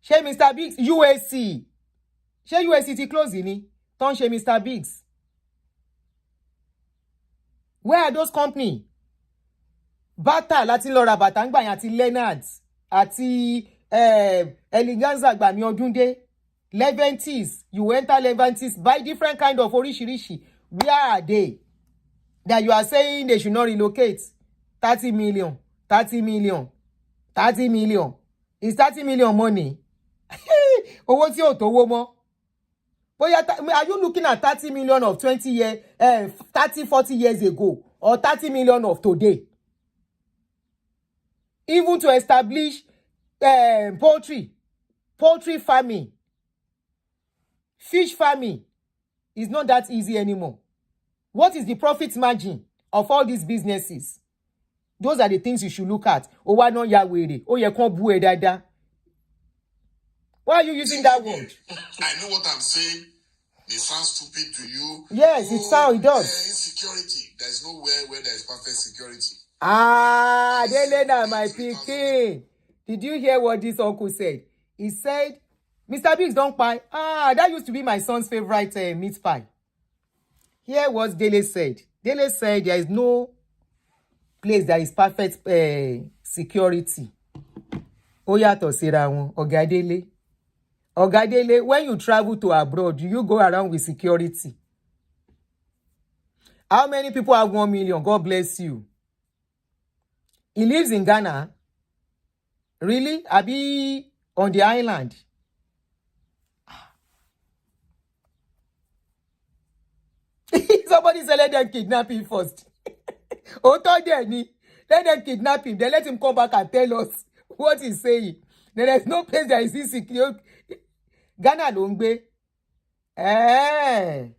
Ṣé Mr. Biggs USC? Ṣé USC ti close ni? Ton ṣe Mr. Biggs. Where are those companies? Bata láti lọ ra bàtà ńgbà yẹn àti Leonard àti Eleganza gbà ní ọdún dé. Leventis, you enter Leventis, buy different kind of oríṣiríṣi. Where are they? That you are saying they should not relocate. 30 million. Is 30 million money? Owó tí ò tówó mọ́. Are you looking at 30 million of 20 years, 30, 40 years ago, or 30 million of today? Even to establish poultry farming, fish farming, It's not that easy anymore. What is the profit margin of all these businesses? Those are the things you should look at. Oh, why not Yahweh? Oh, you can't boo dada. Why are you using that word? I know what I'm saying. It sounds stupid to you. Yes, it does. Insecurity. There's nowhere where there is perfect security. Dele na my pikin. Did you hear what this uncle said? He said, Mr. Biggs don't pie. That used to be my son's favorite meat pie. Hear what Dele said. Dele said there is no place that is perfect security. Oyato síra wọn, Ọ̀gá Dele. Ọ̀gá Dele, when you travel to abroad, do you go around with security? How many people have 1 million? God bless you. He lives in Ghana. Really? Abi on the island? Somebody said let them kidnap him first. Let them kidnap him. Then let him come back and tell us what he's saying. Then there's no place that is insecure. Ghana Longbe. I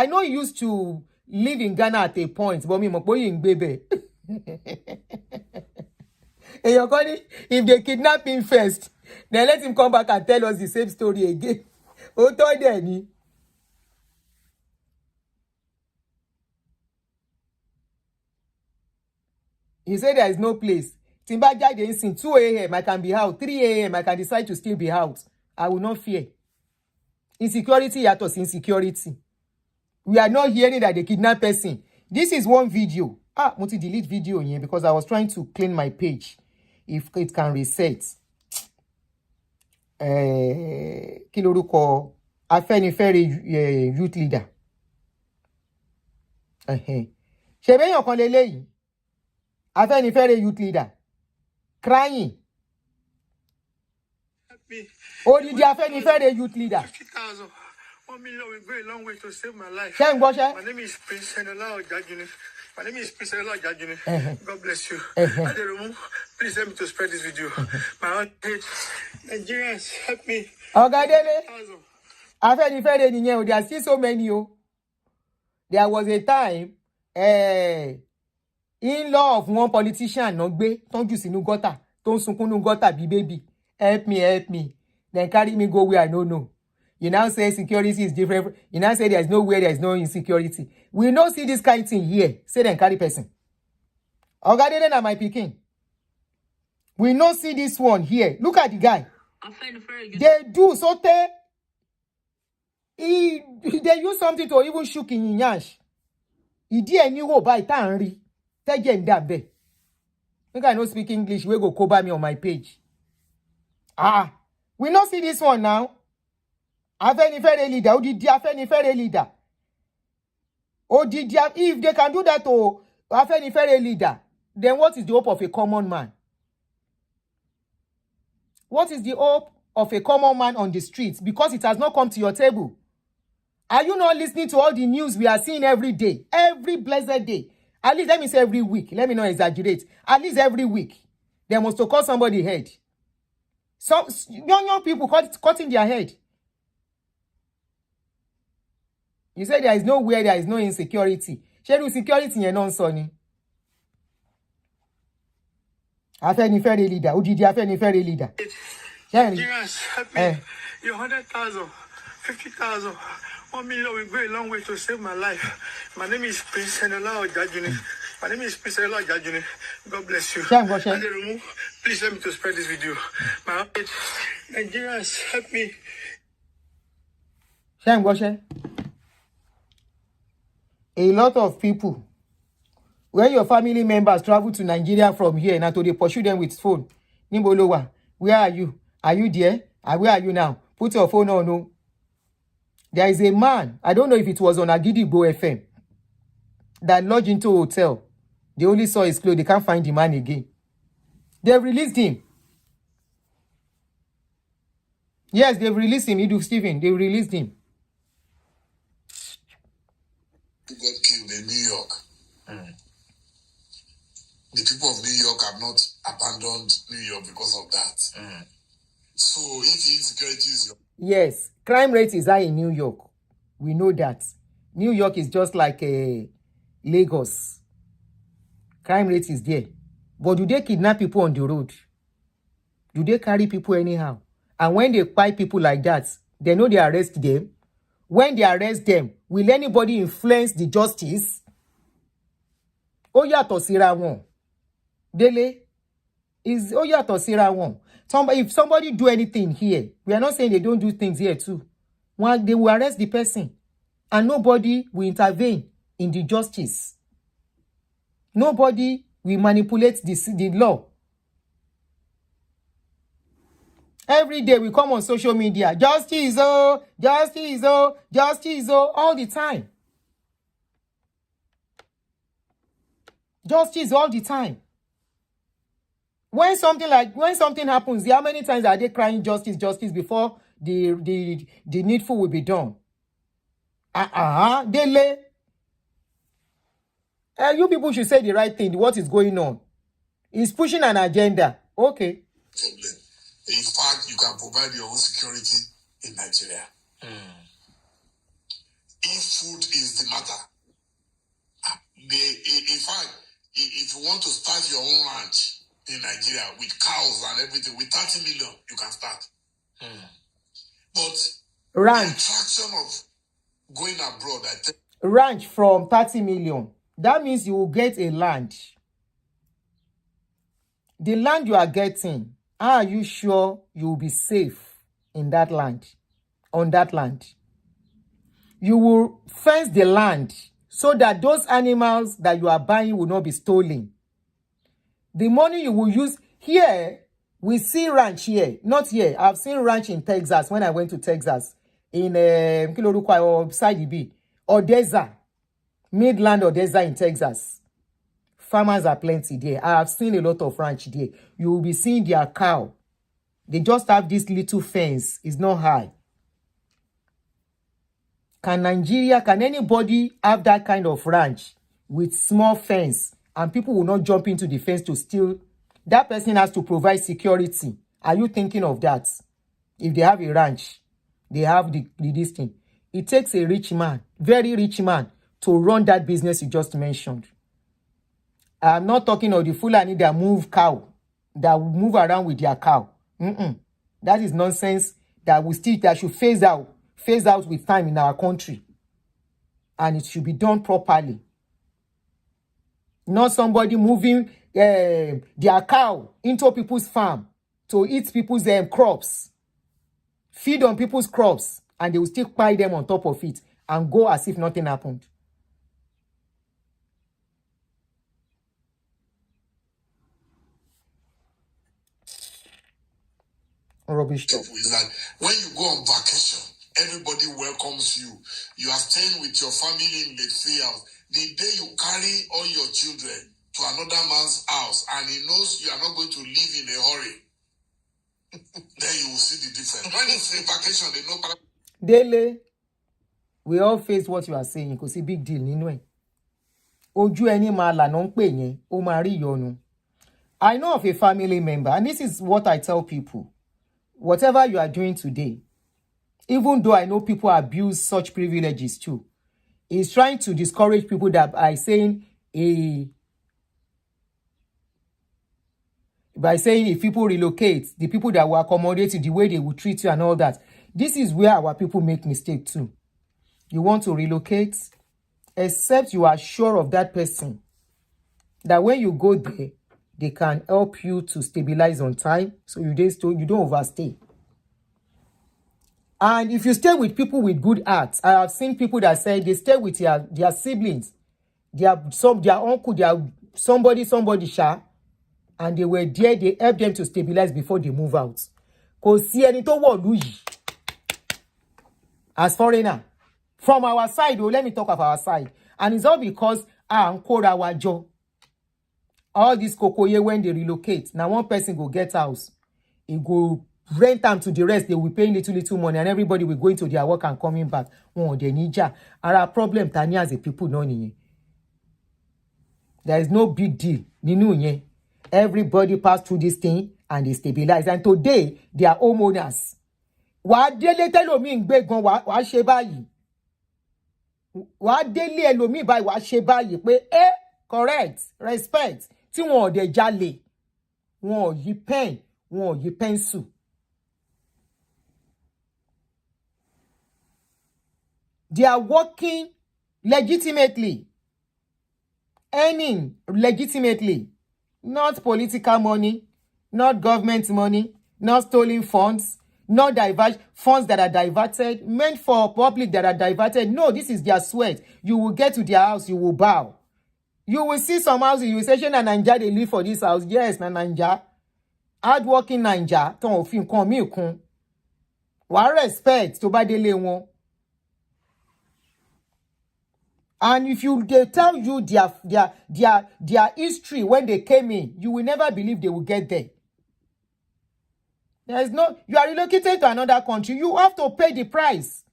know he used to live in Ghana at a point, but me in baby. If they kidnap him first, then let him come back and tell us the same story again. He said there is no place. Timba Jade in 2 a.m. I can be out. 3 a.m. I can decide to still be out. I will not fear. Insecurity yatos insecurity. We are not hearing that they kidnap person. This is one video. Multi delete video here because I was trying to clean my page. If it can reset. Kiloruko Afenifere youth leader. Shebe yon kon leleyi. Afenifere youth leader. Crying. Did the Afenifere youth leader? 50,000. 1 million will go a long way to save my life. My name is Prince Enola Ojajuni. My name is Prince Enola Ojajuni. God bless you. Please help me to spread this video. My own page. Nigerians, help me. Ọ̀gá Dele. Afenifere nìyẹn, there are still so many. There was a time, in-law of one politician no gbé tonju sínú gutter, ton sunkún nínú gutter bí baby. Help me. Then carry me go where I don't know. You now say security is different. You now say there is nowhere there is no insecurity. We no see this kind of thing here. Say then carry person. Oga Dele na my pikin. We no see this one here. Look at the guy. They do so they use something to even shook in yansh. He did any go by tanri. Take that be. Think I no speak English. We go cover me on my page. We not see this one now. Afenifere leader. Afenifere leader. If they can do that to Afenifere leader, then what is the hope of a common man? What is the hope of a common man on the streets? Because it has not come to your table. Are you not listening to all the news we are seeing every day? Every blessed day. At least let me say every week. Let me not exaggerate. At least every week. They must to cut somebody head. Some young people cutting their head. You say there is nowhere there is no insecurity. Share security and non sonny. Afenifere leader. Afenifere leader. Nigerians, help me. Your 100,000, 50,000, 1 million will go a long way to save my life. My name is Prince Enola Ojajuni. God bless you. Please help me to spread this video. My Nigerians, help me. A lot of people, when your family members travel to Nigeria from here, now they pursue them with phone. Nimbolowa, where are you? Are you there? Where are you now? Put your phone on. No. There is a man, I don't know if it was on Agidigbo FM, that lodged into a hotel. They only saw his clothes. They can't find the man again. They released him. Yes, they've released him. Idu Stephen, they released him. Who got killed in New York. The people of New York have not abandoned New York because of that. So if insecurity is your... Yes, crime rate is high in New York. We know that. New York is just like Lagos. Crime rate is there. But do they kidnap people on the road? Do they carry people anyhow? And when they fight people like that, they know they arrest them. When they arrest them, will anybody influence the justice? Ó yàtọ̀ síra wọn. Dele is ó yàtọ̀ síra wọn. If somebody do anything here, we are not saying they don't do things here too. They will arrest the person, and nobody will intervene in the justice. Nobody will manipulate the law. Every day we come on social media, justice, oh, justice, oh, justice, oh, all the time. Justice all the time. When something happens, how many times are they crying justice, justice before the needful will be done? Dele. You people should say the right thing. What is going on? He's pushing an agenda. Okay. Problem. In fact, you can provide your own security in Nigeria. If food is the matter, in fact, if you want to start your own ranch in Nigeria with cows and everything, with 30 million, you can start. But ranch. The attraction of going abroad, ranch from 30 million. That means you will get a land. The land you are getting, are you sure you will be safe in that land? On that land? You will fence the land so that those animals that you are buying will not be stolen. The money you will use here, we see ranch here, not here. I've seen ranch in Texas when I went to Texas, in Kilorukwa or Side B, Odessa, Midland Odessa in Texas. Farmers are plenty there. I have seen a lot of ranch there. You will be seeing their cow. They just have this little fence. It's not high. Can anybody have that kind of ranch with small fence and people will not jump into the fence to steal? That person has to provide security. Are you thinking of that? If they have a ranch, they have this thing. It takes a rich man, very rich man, to run that business you just mentioned. I'm not talking of the Fulani that move around with their cow. That is nonsense that should phase out with time in our country. And it should be done properly. Not somebody moving their cow into people's farm to eat people's crops. Feed on people's crops. And they will still pile them on top of it and go as if nothing happened. Rubbish stuff. Is that when you go on vacation, everybody welcomes you. You are staying with your family in the tree house. The day you carry all your children to another man's house and he knows you are not going to leave in a hurry, then you will see the difference. When it's a vacation, they know. Dele, we all face what you are saying. You could see big deal nínú ẹ̀. Ojú ẹni máa là ná ń pè yẹn, ó máa rí ìyọnu. I know of a family member, and this is what I tell people. Whatever you are doing today, even though I know people abuse such privileges too, is trying to discourage people that by saying if people relocate, the people that will accommodate you, the way they will treat you and all that. This is where our people make mistake too. You want to relocate, except you are sure of that person, that when you go there, they can help you to stabilize on time, so you don't overstay. And if you stay with people with good hearts, I have seen people that say they stay with their siblings, their uncle, their somebody, and they were there, they helped them to stabilize before they move out. Because see any to wọ̀lú yìí as foreigner. From our side, let me talk of our side. And it's all because kóra wa jọ. All this kokoye when they relocate. Now one person go get house. He go rent them to the rest. They will pay little money and everybody will go into their work and coming back. They nija. Our problem tani as a people no niye. There is no big deal. Ninu nye. Everybody pass through this thing and they stabilize. And today they are homeowners. Wa Dele tell me ngbe gan wa ṣe báyìí. wàá délé ẹlòmíì báyìí wàá ṣe báyìí pé correct respect tí wọn ò dẹ̀ jalè wọn ò yí pen wọn ò yí pencil. They are working legitimately, earning legitimately, not political money, not government money, not stolen funds, not funds that are diverted, meant for public that are diverted. No, this is their sweat. You will get to their house, you will bow. You will see some houses, you will say, na Naija, they live for this house. Yes, na Naija. Hardworking Naija, ton òfin kan mi kun. Wa respect tó bá délé wọn. And if they tell you their history when they came in, you will never believe they will get there. There is no, you are relocated to another country. You have to pay the price.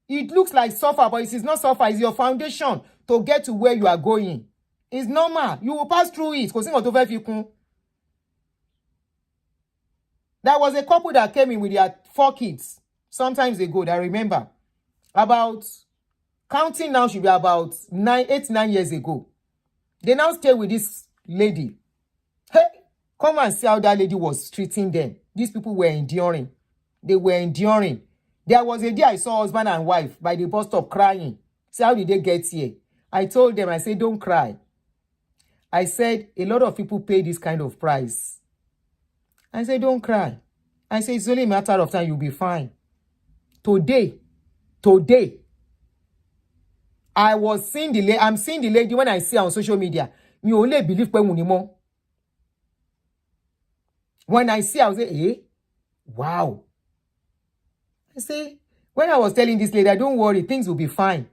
It looks like suffer, but it is not suffer. It's your foundation to get to where you are going. It's normal. You will pass through it. There was a couple that came in with their 4 kids sometimes ago. I remember. About, counting now should be about 9 years ago. They now stay with this lady. Hey, come and see how that lady was treating them. These people were enduring. They were enduring. There was a day I saw husband and wife by the bus stop crying. See, how did they get here? I told them, I said, don't cry. I said, a lot of people pay this kind of price. I said, don't cry. I said, it's only a matter of time, you'll be fine. Today, I'm seeing the lady when I see her on social media. Me only believe when I see her, I say, wow. I say, when I was telling this lady, don't worry, things will be fine.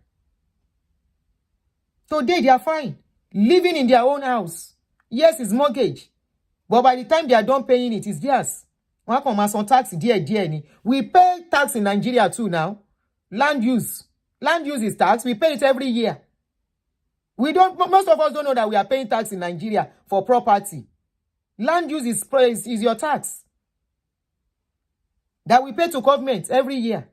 Today, they are fine. Living in their own house. Yes, it's mortgage. But by the time they are done paying it, it's theirs. Tax, we pay tax in Nigeria too now. Land use. Land use is tax. We pay it every year. Most of us don't know that we are paying tax in Nigeria for property. Land use is your tax that we pay to government every year.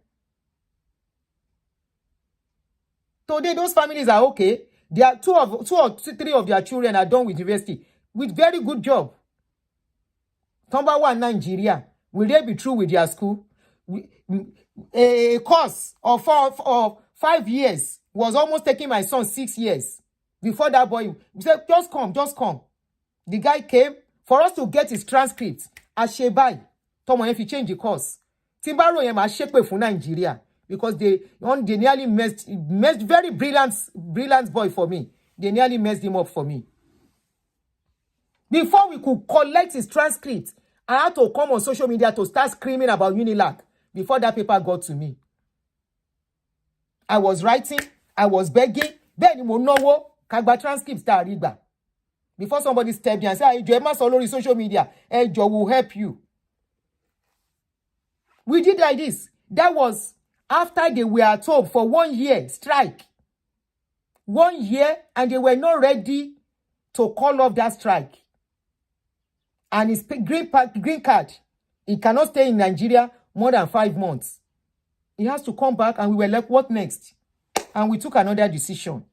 Today, those families are okay. There are two or three of their children are done with university with very good job. Number one, Nigeria. Will they be through with their school? A course of 5 years was almost taking my son 6 years. Before that boy, he said, just come. The guy came for us to get his transcript. Ashebai. Tomo, if you change the course. Timbaro yem ashepe for Nigeria. Because they nearly messed very brilliant boy for me. They nearly messed him up for me. Before we could collect his transcript, I had to come on social media to start screaming about Unilag before that paper got to me. I was writing, I was begging, then you know kagba transcripts that riba. Before somebody stepped in and said, "Hey, Emma Solori social media, hey, Joe will help you." We did like this. That was after they were at home for 1 year strike. 1 year, and they were not ready to call off that strike. And his green card, he cannot stay in Nigeria more than 5 months. He has to come back, and we were like, what next? And we took another decision.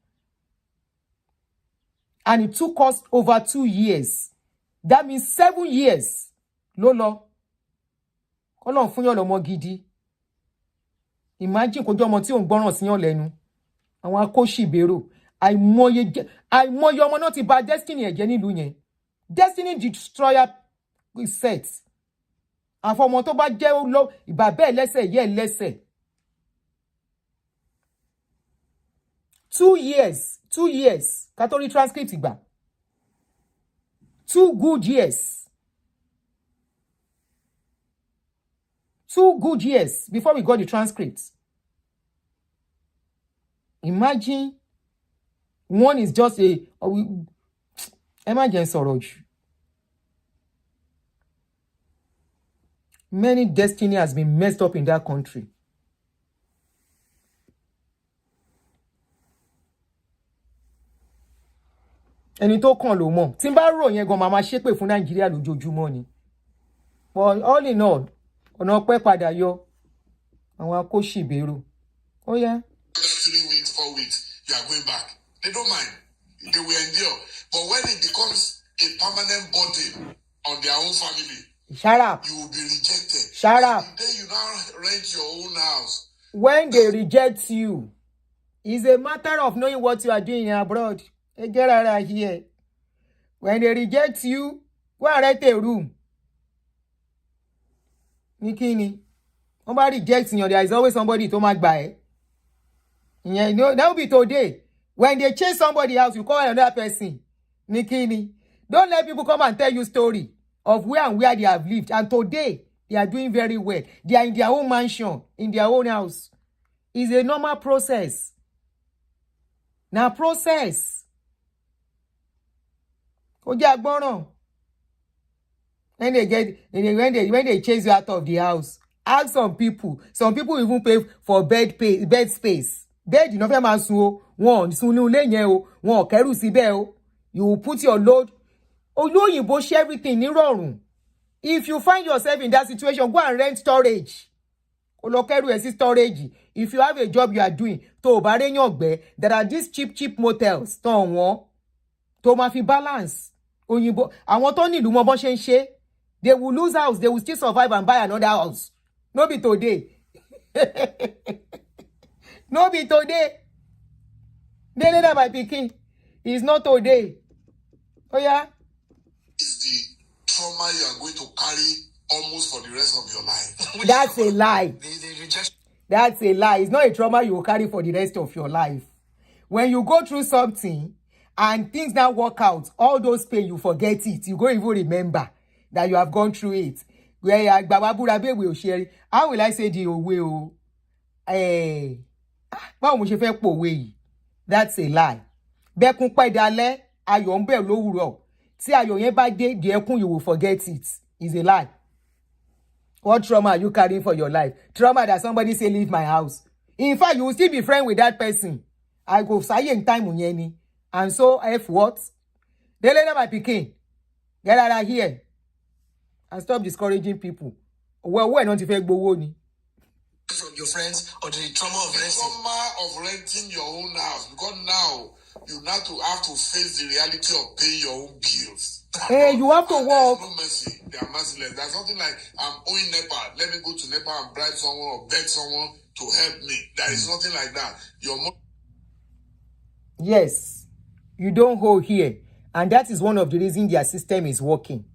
And it took us over 2 years. That means 7 years. Lolo. Kolon fún yín lọ́mọ gidi. Imagine kojo ọmọ tí ó ń gbọ́ràn sí yín lẹ́nu. Àwọn akóṣìbérò. Àìmọye ọmọ náà ti bà destiny ẹ̀jẹ̀ nílùú yẹn. Destiny destroyer is set. Àfọmọ tó bá jẹ́ ìbà bẹ́ẹ̀ lẹ́sẹ̀ yẹ́ lẹ́sẹ̀. 2 years. 2 years. Catholic transcript ìgbà. 2 good years. 2 good years before we got the transcripts. Imagine one is just imagine sorrow. Many destiny has been messed up in that country. Ẹni tó kàn ló mọ̀. Tí n bá rò yẹn gan màmá ṣépè fún Nàìjíríà lójoojúmọ́ ni. But all in all, ọ̀nà ọpẹ́ padà yọ àwọn akóṣìbérò. Ó yá. 3 weeks, 4 weeks. you are going back. They don't mind. They will endure. But when it becomes a permanent burden on their own family, shut up. You will be rejected. Shut up. And then you now rent your own house. When they reject you, it's a matter of knowing what you are doing abroad. Hey, get out of here. When they reject you, go and rent a room. Nikini. Nobody rejects you. There is always somebody to make by. Yeah, you know, that will be today. When they chase somebody else, you call another person. Nikini. Don't let people come and tell you story of where and where they have lived. And today, they are doing very well. They are in their own mansion, in their own house. It's a normal process. Now, process. When they chase you out of the house, ask some people. Some people even pay for bed space. Bed, you know, you will put your load. You share everything in wrong. If you find yourself in that situation, go and rent storage. Storage. If you have a job you are doing, there are these cheap motels. To mafi balance. They will lose house. They will still survive and buy another house. No be today. No be today. Dele my picking. It's not today. Oh yeah? It's the trauma you are going to carry almost for the rest of your life. That's a lie. The rejection. That's a lie. It's not a trauma you will carry for the rest of your life. When you go through something and things now work out, all those pain, you forget it. You go even remember that you have gone through it. How will I say the way? That's a lie. You will forget it. It's a lie. What trauma are you carrying for your life? Trauma that somebody say leave my house. In fact, you will still be friends with that person. I go say in time unyeni. And so F what? Dele my pikin. Get out of here. And stop discouraging people. Well, we're not fake bowoni. From your friends or the trauma of renting. Trauma of renting your own house, because now you have to face the reality of paying your own bills. Hey, you have to work. There's no mercy. They are merciless. There's nothing like I'm owing NEPA. Let me go to NEPA and bribe someone or beg someone to help me. There is nothing like that. Yes, you don't hold here, and that is one of the reasons their system is working.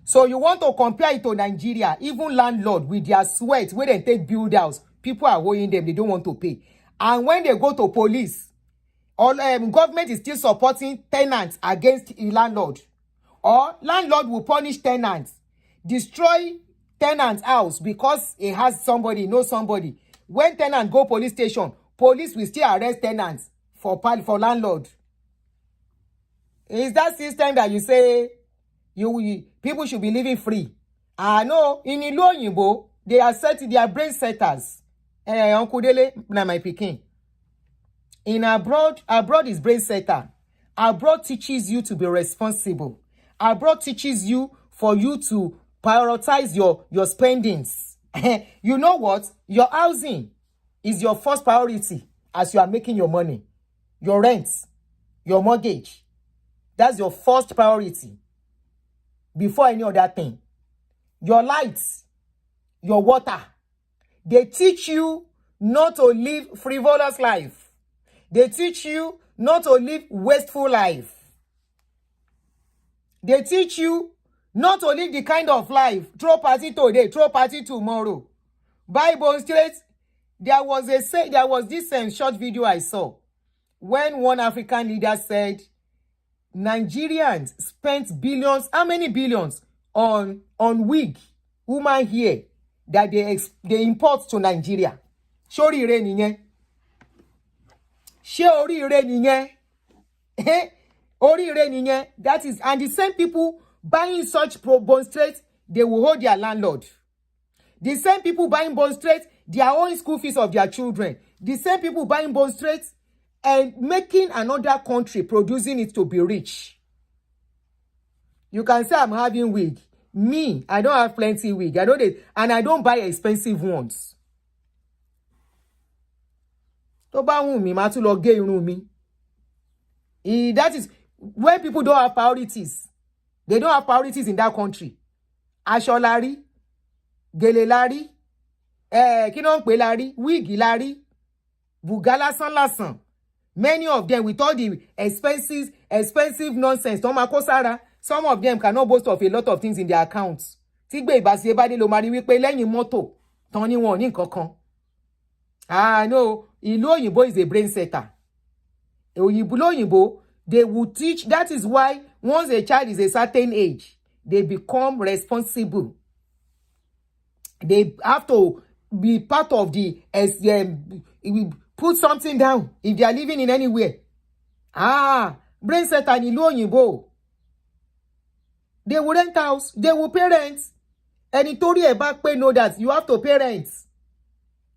So you want to compare it to Nigeria, even landlord with their sweat, where they take build house, people are owing them, they don't want to pay. And when they go to police, government is still supporting tenants against a landlord. Or landlord will punish tenants, destroy tenant's house because he has somebody, knows somebody. When tenant go police station, police will still arrest tenants for landlord. Is that system that you say people should be living free? No, in Iloyinbo, they are brain setters. Uncle Dele, na my pikin. In abroad is brain setter. Abroad teaches you to be responsible. Abroad teaches you for you to prioritize your spendings. You know what? Your housing is your first priority as you are making your money. Your rent, your mortgage. That's your first priority before any other thing. Your lights, your water. They teach you not to live frivolous life. They teach you not to live wasteful life. They teach you not to live the kind of life, throw party today, throw party tomorrow. Bible straight, there was this short video I saw when one African leader said Nigerians spent billions, how many billions on wig, woman hair that they import to Nigeria. Shori re niyen. She ori re niyen. Ori re niyen. That is, and the same people buying such bond straight, they will hold their landlord. The same people buying bond straight, their own school fees of their children. The same people buying bond straight and making another country, producing it to be rich. You can say I'm having wig. Me, I don't have plenty wig. And I don't buy expensive ones. tó bá wù mí, màá tún lọ gé irun mi. That is when people don't have priorities. They don't have priorities in that country. Aṣọ la rí, gèlè la rí, kí ló ń pè la rí, wíìgì la rí, bùgá lásán. Many of them with all the expensive nonsense tó máa kó sára. Some of them cannot boast of a lot of things in their accounts. Tí gbé ìbáṣe bá dé ló máa rí wípé lẹ́yìn mọ́tò tán ni wọn ò ní nǹkan kan. No, ìlú òyìnbó is a brain setter. Òyìnbó, they will teach. That is why once a child is a certain age, they become responsible. They have to be part of the put something down if they are living in anywhere. Brain setter ni ìlú òyìnbó. They will rent house. They will pay rent. Ẹni torí ẹ̀ bá pé know that you have to pay rent.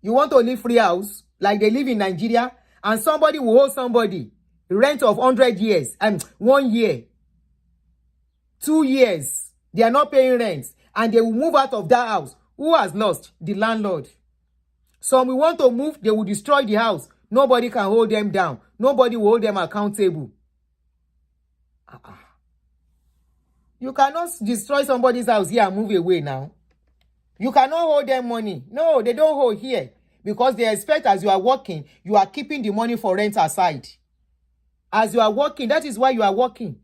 You want to live free house like they live in Nigeria, and somebody will owe somebody rent of 100 years and 1 year, 2 years. They are not paying rent, and they will move out of that house. Who has lost? The landlord. Some will want to move. They will destroy the house. Nobody can hold them down. Nobody will hold them accountable. You cannot destroy somebody's house here and move away now. You cannot hold them money. No, they don't hold here. Because they expect as you are working, you are keeping the money for rent aside. As you are working, that is why you are working.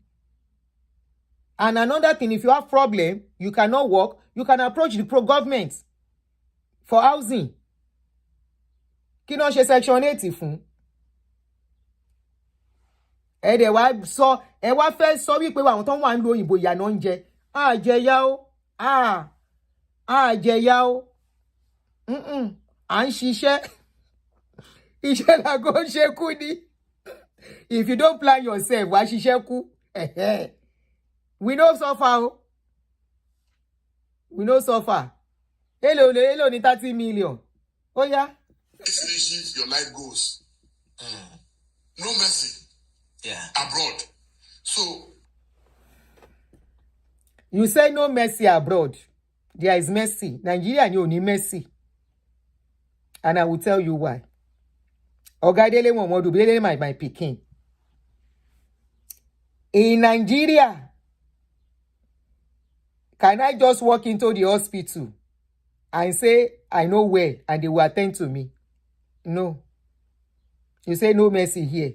And another thing, if you have problem, you cannot work, you can approach the government for housing. Kí ló ń ṣe section 80 fún? Ẹ wá fẹ́ sọ wípé àwọn tó wà ń lo òyìnbó ìyà náà ń jẹ. Jẹyà o. Jẹyà o. À ń ṣiṣẹ́. Iṣẹ́ làgó ń ṣe kú ni. If you don't plan yourself, wàá ṣiṣẹ́ kú. We no suffer o. We no suffer. Hello ni 30 million. Oh yeah. Finishes, your life goes. No mercy. Yeah. Abroad. So you say no mercy abroad. There is mercy. Nigeria ni ò ní mercy. And I will tell you why. Oga Dele Momodu, Dele my pikin. In Nigeria, can I just walk into the hospital and say I know where and they will attend to me? No. You say no mercy here.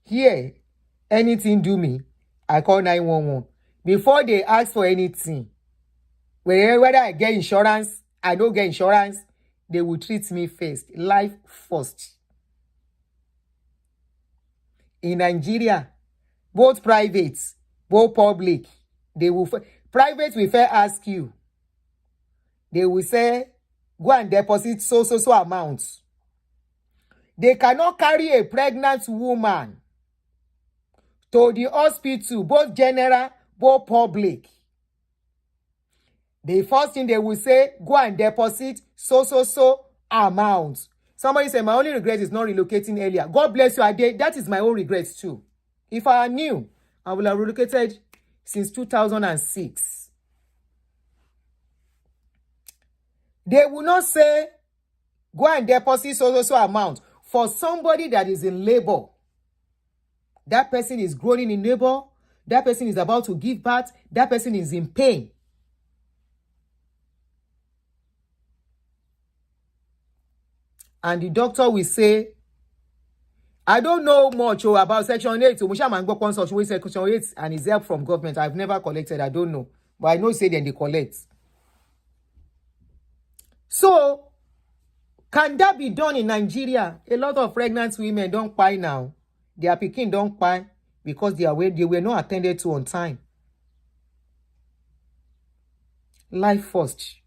Here, anything do me, I call 911. Before they ask for anything, whether I get insurance, I don't get insurance, they will treat me first. Life first. In Nigeria, both private, both public, they will private will first ask you. They will say, go and deposit so amounts. They cannot carry a pregnant woman to the hospital, both general, both public. The first thing they will say, go and deposit so amount. Somebody said, my only regret is not relocating earlier. God bless you, Ade. That is my own regret too. If I knew, I would have relocated since 2006. They will not say, go and deposit so amount for somebody that is in labor. That person is groaning in labor. That person is about to give birth. That person is in pain. And the doctor will say, I don't know much about Section 8. So, Section 8 and his help from government. I've never collected. I don't know. But I know say then they collect. So, can that be done in Nigeria? A lot of pregnant women don't cry now. Their pikin don't cry because they were not attended to on time. Life first.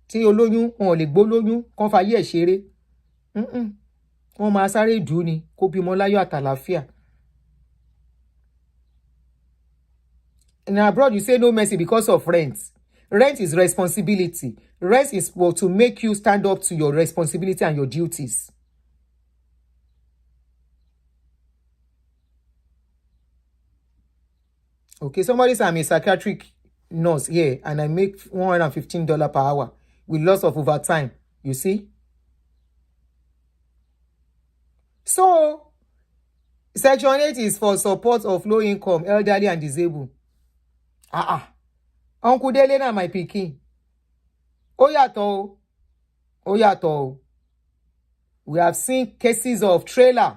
Tí olóyún, wọn ò lè gbólóyún, kàn fàyè ẹ̀ ṣeré. Wọ́n máa sáré dù ni kó bímọ láyọ̀ àtàlàáfíà. In abroad, you say no mercy because of rent. Rent is responsibility. Rent is to make you stand up to your responsibility and your duties. Okay, somebody said I'm a psychiatric nurse here and I make $115 per hour with lots of overtime. You see? So, Section 8 is for support of low income, elderly and disabled. Uncle Dele na my pikin. Oyato. We have seen cases of trailer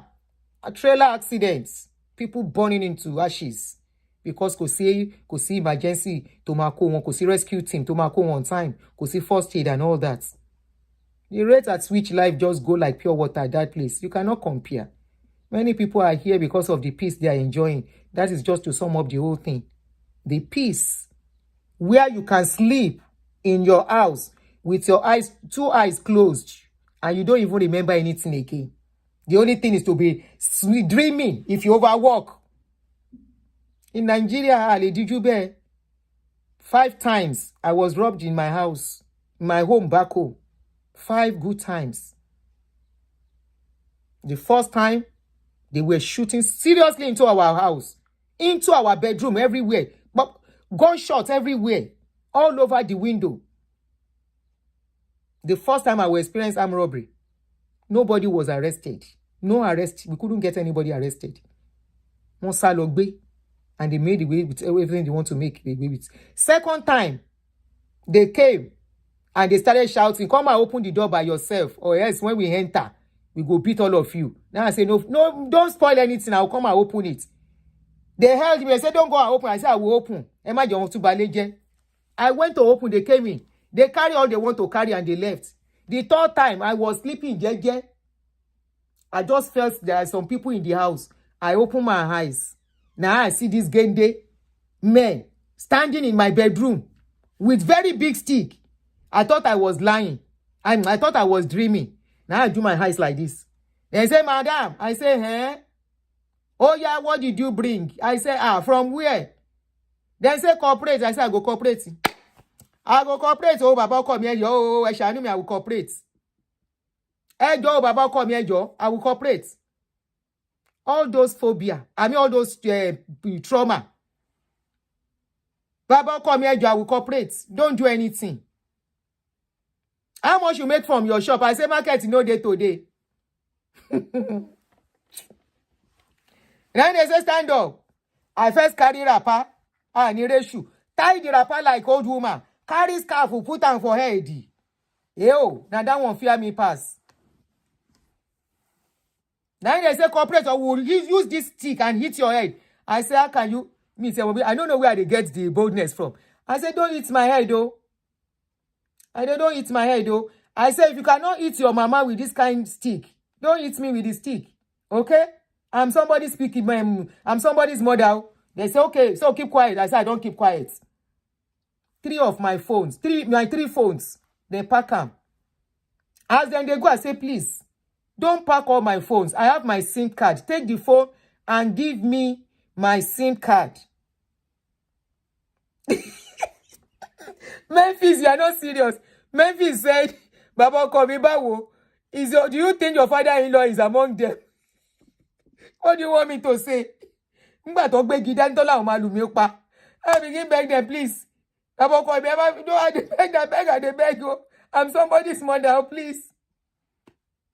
accidents, people burning into ashes because kò sí emergency to máa kó wọn, kò sí rescue team to máa kó wọn on time, kò sí first aid and all that. The rate at which life just go like pure water at that place, you cannot compare. Many people are here because of the peace they are enjoying. That is just to sum up the whole thing. The peace where you can sleep in your house with your eyes, 2 eyes closed, and you don't even remember anything again. The only thing is to be dreaming if you overwork. In Nigeria, did you bear 5 times I was robbed in my house, my home back home. 5 good times. The first time, they were shooting seriously into our house, into our bedroom, everywhere. But gunshots everywhere, all over the window. The first time I will experience armed robbery, nobody was arrested. No arrest. We couldn't get anybody arrested. Wọ́n sá lọ gbé, and they made away with everything they want to make away with. Second time, they came and they started shouting, "Come and open the door by yourself, or else when we enter, we go beat all of you." Now I say, no, don't spoil anything. I'll come and open it. They held me. They said, "Don't go and open." I said, "I will open." I went to open. They came in. They carry all they want to carry and they left. The third time, I was sleeping. I just felt there are some people in the house. I opened my eyes. Now I see this Gende men standing in my bedroom with very big stick. I thought I was lying. I thought I was dreaming. Now I do my eyes like this. They say, "Madam." I say, "Huh? Oh yeah, what did you bring?" I say, "From where?" They say, "Corporate." I say, "I go corporate." I go corporate. Oh, Baba, come here. Yo, I will corporate. Hey, Joe, Baba, come here. Yo, I will corporate. All those phobia, all those trauma. Baba, come here. Yo, I will corporate. Don't do anything. How much you make from your shop? I say, market no day today. Then they say, "Stand up." I first carry wrapper. Need a shoe. Tie the wrapper like old woman. Carry scarf, put on for head. Yo, now that one fear me pass. Then they say, "Corporate, I will use this stick and hit your head." I say, "How can you?" Me say, "I don't know where they get the boldness from." I say, "Don't hit my head, though." Don't hit my head, though. I say, "If you cannot hit your mama with this kind of stick, don't hit me with the stick. Okay? I'm somebody speaking. I'm somebody's mother." They say, "Okay, so keep quiet." I say, "I don't keep quiet." 3 of my phones, my 3 phones, they pack them. As then they go, I say, "Please, don't pack all my phones. I have my SIM card. Take the phone and give me my SIM card." Memphis, you are not serious. Memphis said, "Baba Komibawo, do you think your father-in-law is among them?" What do you want me to say? I begin beg them, "Please. Baba Komi, I beg you. I'm somebody's mother, please.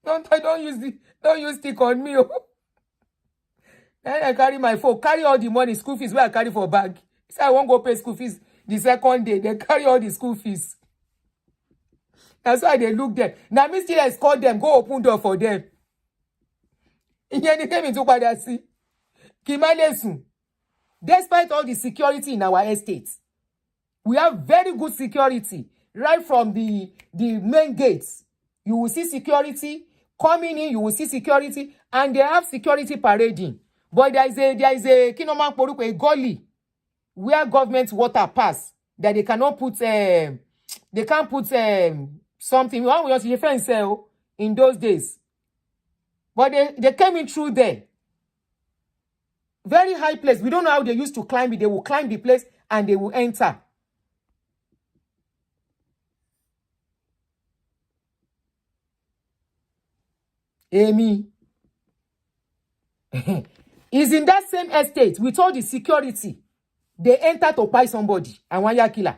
Don't use stick on me." Then I carry my phone, carry all the money, school fees where I carry for bag. Say I won't go pay school fees the second day. They carry all the school fees. That's why they look there. Now me still escort them, go open door for them. Despite all the security in our estates, we have very good security. Right from the main gates, you will see security. Coming in, you will see security. And they have security parading. But there is a gully where government water pass that they cannot put they can't put something. One we just defense in those days. But they came in through there. Very high place. We don't know how they used to climb it. They will climb the place and they will enter. Amy is in that same estate with all the security. They enter to buy somebody and one year killer.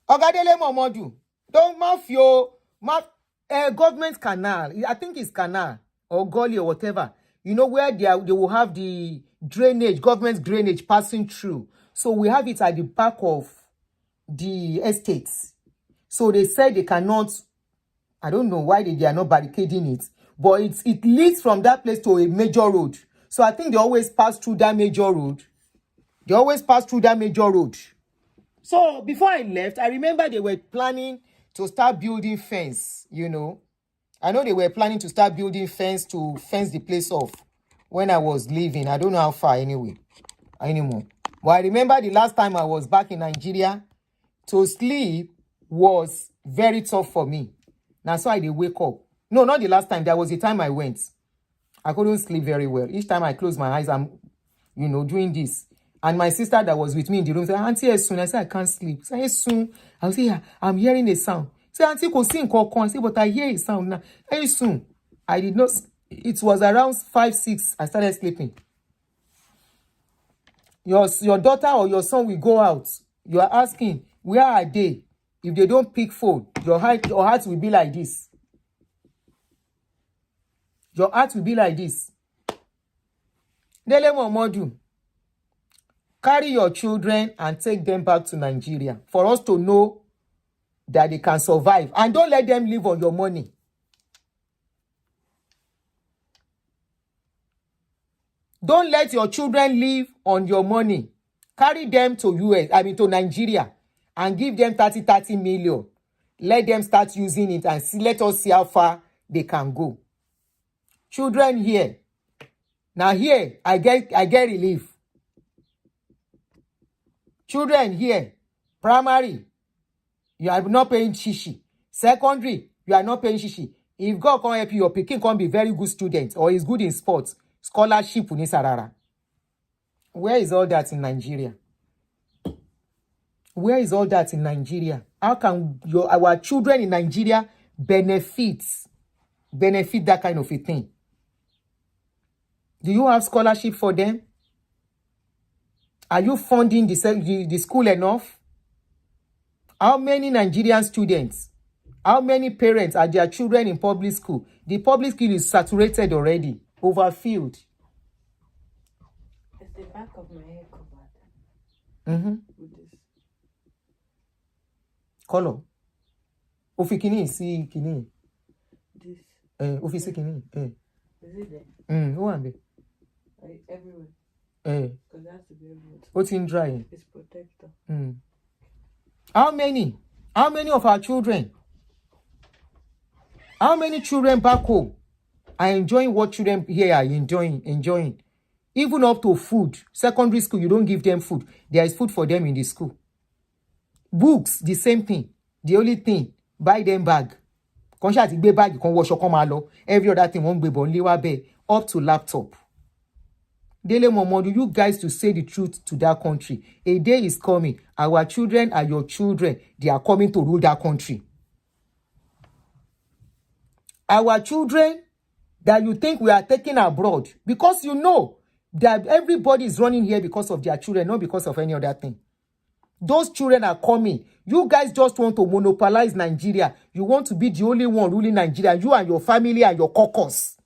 Dele Momodu, Don't mafio, government canal. I think it's canal or gully or whatever. You know where they will have the drainage, government drainage passing through. So we have it at the back of the estates. So they said they cannot. I don't know why they are not barricading it, but it leads from that place to a major road. So I think they always pass through that major road. So before I left, I remember they were planning to start building fence, you know. I know they were planning to start building fence to fence the place off when I was leaving. I don't know how far anymore. But I remember the last time I was back in Nigeria, to sleep was very tough for me. That's why they wake up. No, not the last time. There was a time I went. I couldn't sleep very well. Each time I close my eyes, I'm, doing this. And my sister that was with me in the room said, Auntie, soon. I said, I can't sleep. I said, soon. I was say, I'm hearing a sound. I said, Auntie, go sing. I said, but I hear a sound now. Very soon. I did not. It was around 5, 6. I started sleeping. Your daughter or your son will go out. You are asking, where are they? If they don't pick phone, your heart will be like this. Your heart will be like this. Dele Momodu, carry your children and take them back to Nigeria for us to know that they can survive. And don't let them live on your money. Don't let your children live on your money. Carry them to to Nigeria and give them 30 million. Let them start using it and let us see how far they can go. Children here. Now here, I get relief. Children here, primary, you are not paying shishi. Secondary, you are not paying shishi. If God can help you, your pikin can be very good student or is good in sports, scholarship unisarara. Where is all that in Nigeria? Where is all that in Nigeria? How can our children in Nigeria benefit that kind of a thing? Do you have scholarship for them? Are you funding the school enough? How many Nigerian students, how many parents are their children in public school? The public school is saturated already, overfilled. It's the back of my hair covered. With this. Color. Ofikini, see kini. This. Ofisi kini. Is it there? Who am I? Everywhere. Because that's to be everywhere. What's in dry? It's protector. How many of our children? How many children back home are enjoying what children here are enjoying? Even up to food. Secondary school, you don't give them food. There is food for them in the school. Books, the same thing. The only thing, buy them bag. Every other thing won't be up to laptop. Dele Momodu, you guys to say the truth to that country. A day is coming. Our children are your children. They are coming to rule that country. Our children that you think we are taking abroad, because you know that everybody is running here because of their children, not because of any other thing. Those children are coming. You guys just want to monopolize Nigeria. You want to be the only one ruling Nigeria. You and your family and your caucus.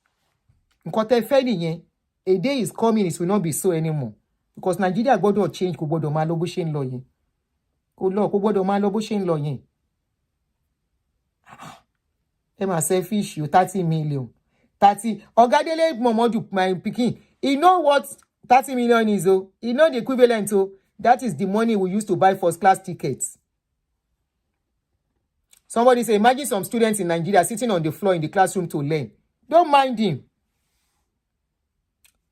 A day is coming, it will not be so anymore. Because Nigeria godo change ko godo ma lo bo se nlo yen. Ko godo ma lo bo se nlo yen. Selfish, you 30 million. 30. Ogadele Momodu, my pikin. You know what 30 million is, oh? You know the equivalent, oh? That is the money we used to buy first class tickets. Somebody say, imagine some students in Nigeria sitting on the floor in the classroom to learn. Don't mind him.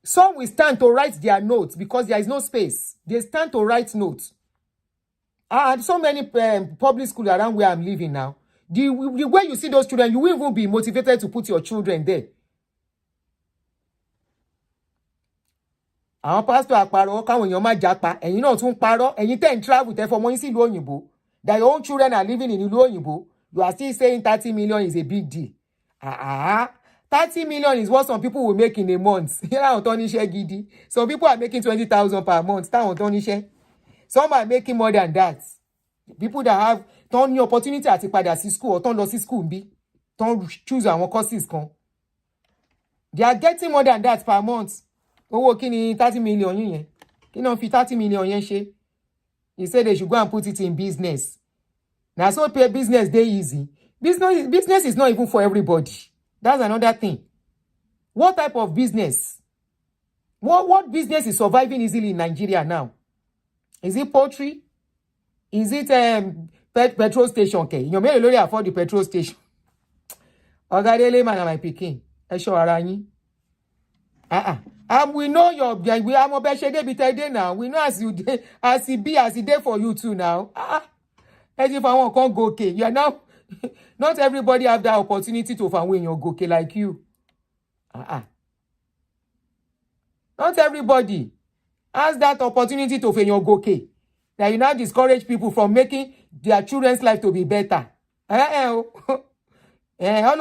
Some will stand to write their notes because there is no space. They stand to write notes. And so many public schools around where I'm living now. The way you see those children, you will even be motivated to put your children there. Àwọn pastor àpàrọ̀ káwọn èèyàn má japa. Ẹ̀yin náà tún parọ́. Ẹ̀yin tẹ́ ń travel tẹ́ fọmọ yín sí ìlú òyìnbó. That your own children are living in ìlú òyìnbó. You are still saying 30 million is a big deal. 30 million is what some people will make in a month. Some people are making 20,000 per month. Some are making more than that. People that have Ton ní opportunity àti padà sí school or ton lọ sí school bí. Ton choose àwọn courses kan. They are getting more than that per month. Owó kí ni 30 million yín yẹn? Kí náà fi 30 million yẹn ṣe? He said they should go and put it in business. Now, so pay business they easy. Business is not even for everybody. That's another thing. What type of business? What business is surviving easily in Nigeria now? Is it poultry? Is it petrol station? Okay, you may only afford the petrol station. Oga Dele man, my pikin. Esho ara yin. We know your we am obeshede bitede now. We know as you dey, as it be, as it dey for you too now. As if I want can't go okay. You are now not everybody have that opportunity to find when you go okay like you. Not everybody has that opportunity to find your go okay. That you now discourage people from making their children's life to be better. All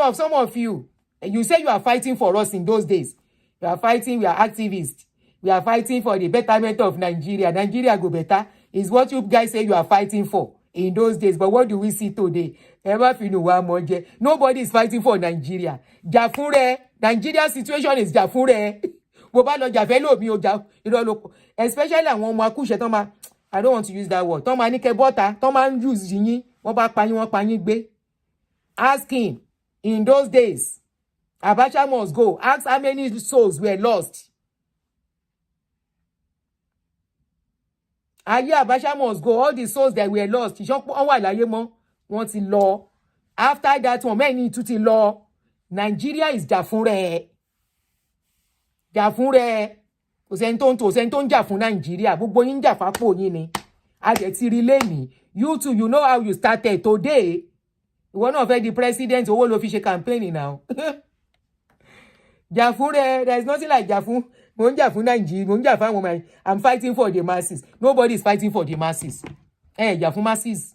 of some of you, you say you are fighting for us in those days. We are fighting, we are activists. We are fighting for the betterment of Nigeria. Nigeria go better is what you guys say you are fighting for in those days. But what do we see today? Nobody is fighting for Nigeria. Jafure, Nigeria situation is Jafure. Especially I don't want to use that word. Ask him, in those days, Abacha must go. Ask how many souls were lost. Aye, Abacha must go. All the souls that were lost. Want to law. After that one, many to the law. Nigeria is Jafure. Jafure. Osenton Jafun Nigeria. Gbogbo yin Jafapo yin ni. Adeti relay me. You too, you know how you started today. One of the presidents who will official campaigning now. Jafure, there is nothing like Jafun. I'm fighting for the masses. Nobody is fighting for the masses. Jafun masses.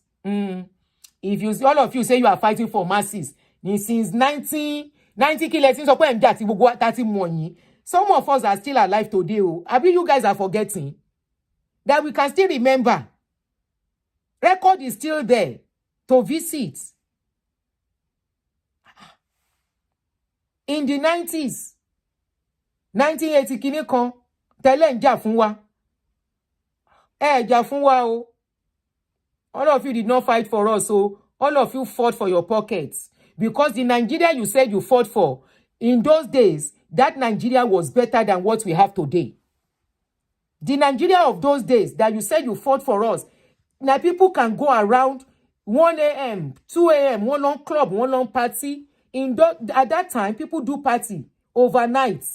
If you all of you say you are fighting for masses, since 1990 some of us are still alive today. I mean, you guys are forgetting that we can still remember. Record is still there to visit. In the 90s, 1980 kini kan, tẹ́lẹ̀ ń jà fún wa. Jà fún wa o. All of you did not fight for us, so all of you fought for your pockets. Because the Nigeria you said you fought for, in those days, that Nigeria was better than what we have today. The Nigeria of those days that you said you fought for us, now people can go around 1 a.m., 2 a.m., one long club, one long party. At that time, people do party overnight.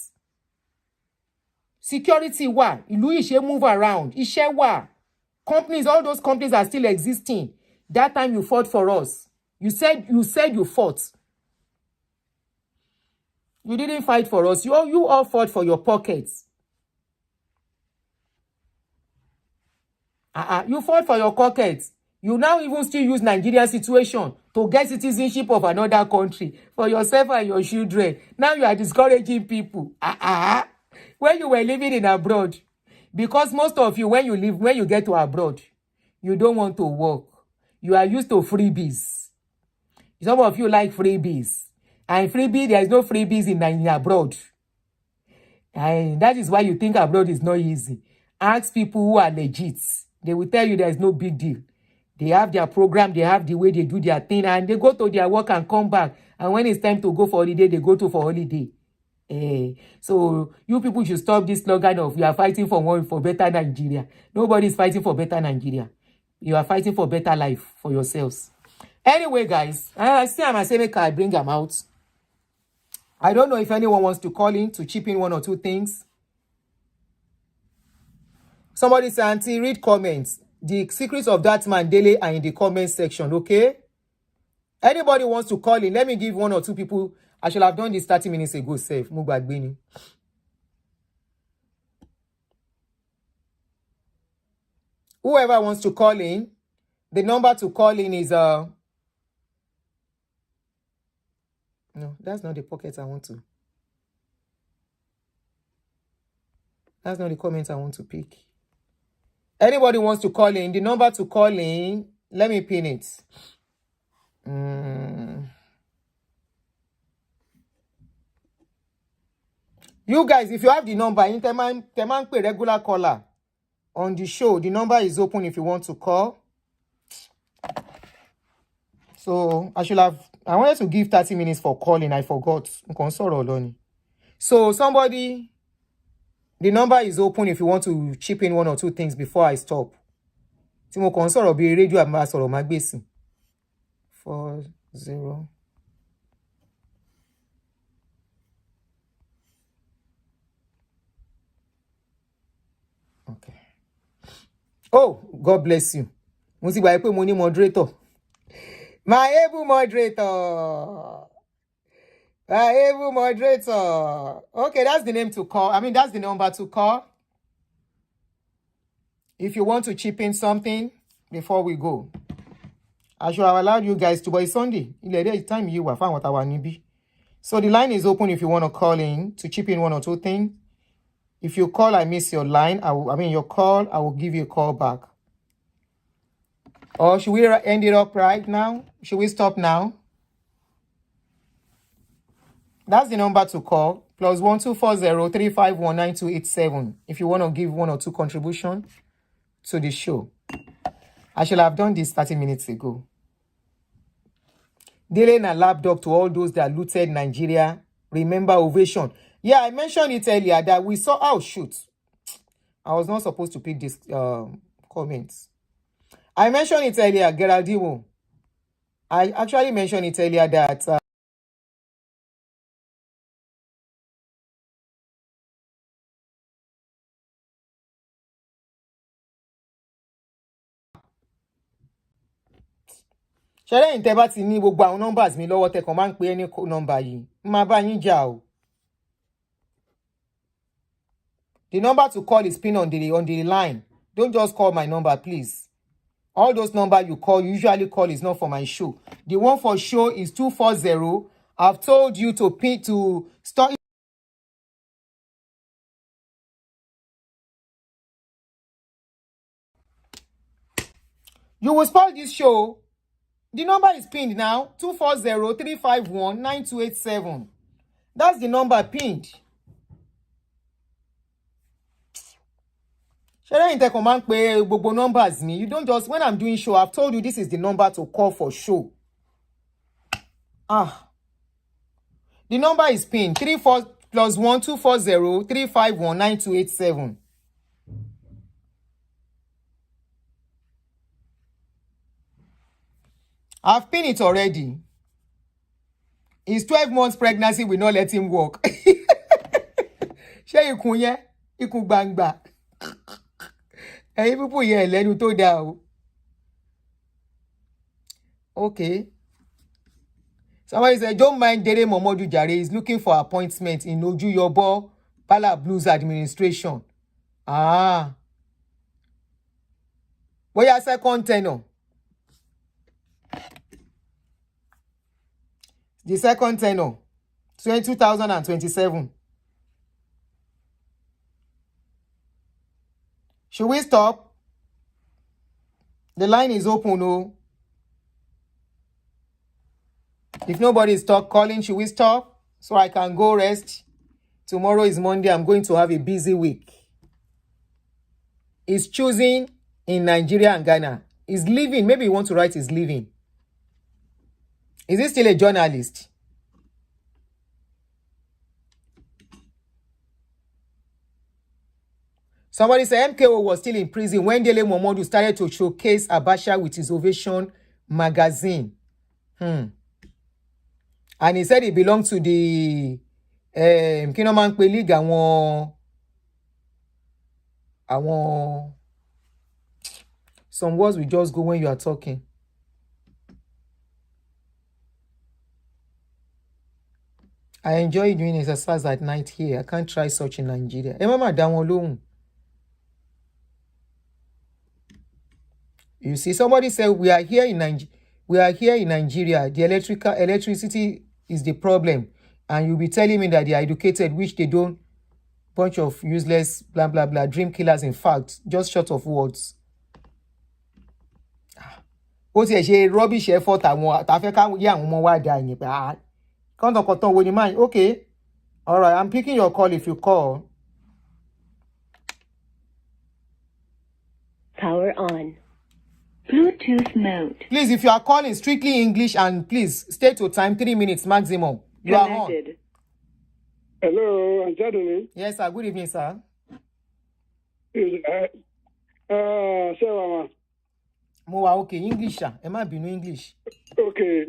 Security wa, ìlú ìṣe move around, iṣẹ́ wà. Companies, all those companies are still existing. That time you fought for us. You said you fought. You didn't fight for us. You all fought for your pockets. You fought for your pockets. You now even still use Nigerian situation to get citizenship of another country for yourself and your children. Now you are discouraging people. When you were living in abroad, because most of you, when you get to abroad, you don't want to work. You are used to freebies. Some of you like freebies. And freebie, there is no freebies in abroad. And that is why you think abroad is not easy. Ask people who are legit. They will tell you there is no big deal. They have their program, they have the way they do their thing, and they go to their work and come back. And when it's time to go for holiday, they go for holiday. So you people should stop this slogan of you are fighting for better Nigeria. Nobody is fighting for better Nigeria. You are fighting for better life for yourselves. Anyway, guys, I see I'm saying I bring them out. I don't know if anyone wants to call in to chip in one or two things. Somebody say, Auntie, read comments. The secrets of that man, Dele, are in the comment section, okay? Anybody wants to call in, let me give one or two people. I should have done this 30 minutes ago, safe. Whoever wants to call in, the number to call in is no, that's not the pocket I want to. That's not the comment I want to pick. Anybody wants to call in, the number to call in, let me pin it. You guys, if you have the number, Teman pay regular caller on the show. The number is open if you want to call. So I wanted to give 30 minutes for calling. I forgot. So somebody, the number is open if you want to chip in one or two things before I stop. Timo Consoro be radio ambassador Magbesi. 40. Okay. Oh, God bless you. Music by money moderator. My able moderator. My able moderator. Okay, that's the name to call. That's the number to call. If you want to chip in something before we go. I should have allowed you guys to, but it's Sunday. It's time you were found what our nibi. So the line is open if you want to call in to chip in one or two things. If you call, I miss your line. Your call, I will give you a call back. Or should we end it up right now? Should we stop now? That's the number to call. +1 240 351 9287. If you want to give one or two contributions to the show. I should have done this 30 minutes ago. Dele na lapdog to all those that looted Nigeria. Remember ovation. Yeah, I mentioned it earlier that we saw. Oh, shoot. I was not supposed to pick this comments. I mentioned it earlier, Geraldino. I actually mentioned it earlier that ṣẹlẹ̀ yìí tẹ́ bá ti ní gbogbo àwọn numbers mi lọ́wọ́ tẹ́ kàn máa ń pe any number yìí máa bá yín jà o. The number to call is pinned on the line. Don't just call my number, please. All those numbers you usually call is not for my show. The one for show is 240. I've told you to start. You will spoil this show. The number is pinned now. 240 351 9287. That's the number pinned. Numbers me. You don't just, when I'm doing show, I've told you this is the number to call for show. The number is pinned. 34 +1 240 351 9287. I've pinned it already. His 12 months pregnancy will not let him walk. Ṣé ikùn yẹn? Ikùn gbangba. Ẹ̀yin people yẹn lẹ́nu tó dá o. Okay. Somebody said, don't mind Dele Momodu Jare. He's looking for appointment in Oju Yobo Pala Blues administration. But your second tenor. The second tenor. 2027. Should we stop? The line is open, oh. If nobody is calling, should we stop? So I can go rest. Tomorrow is Monday. I'm going to have a busy week. He's choosing in Nigeria and Ghana. He's leaving. Maybe he wants to write his leaving. Is he still a journalist? Somebody said MKO was still in prison when Dele Momodu started to showcase Abacha with his Ovation magazine. And he said he belonged to the Kinoman League. Some words will just go when you are talking. I enjoy doing exercise at night here. I can't try such in Nigeria. Mama down. You see, somebody said we are here in Nigeria. The electricity is the problem, and you'll be telling me that they are educated, which they don't. Bunch of useless blah blah blah dream killers. In fact, just short of words. ó ti ẹ̀ ṣe rubbish effort àwọn tàfẹ́ ká yé àwọn ọmọ wa dà yín pé kọ́ńtọ̀kọ̀tàn wo ni máa okay all right I'm picking your call if you call. Power on. Bluetooth mode. Please, if you are calling, strictly English and please stay to time 3 minutes maximum. You are on. Hello, Anthony. Yes, sir. Good evening, sir. Sir, Mo wa okay English, sir. Ẹ má bínú English. Okay.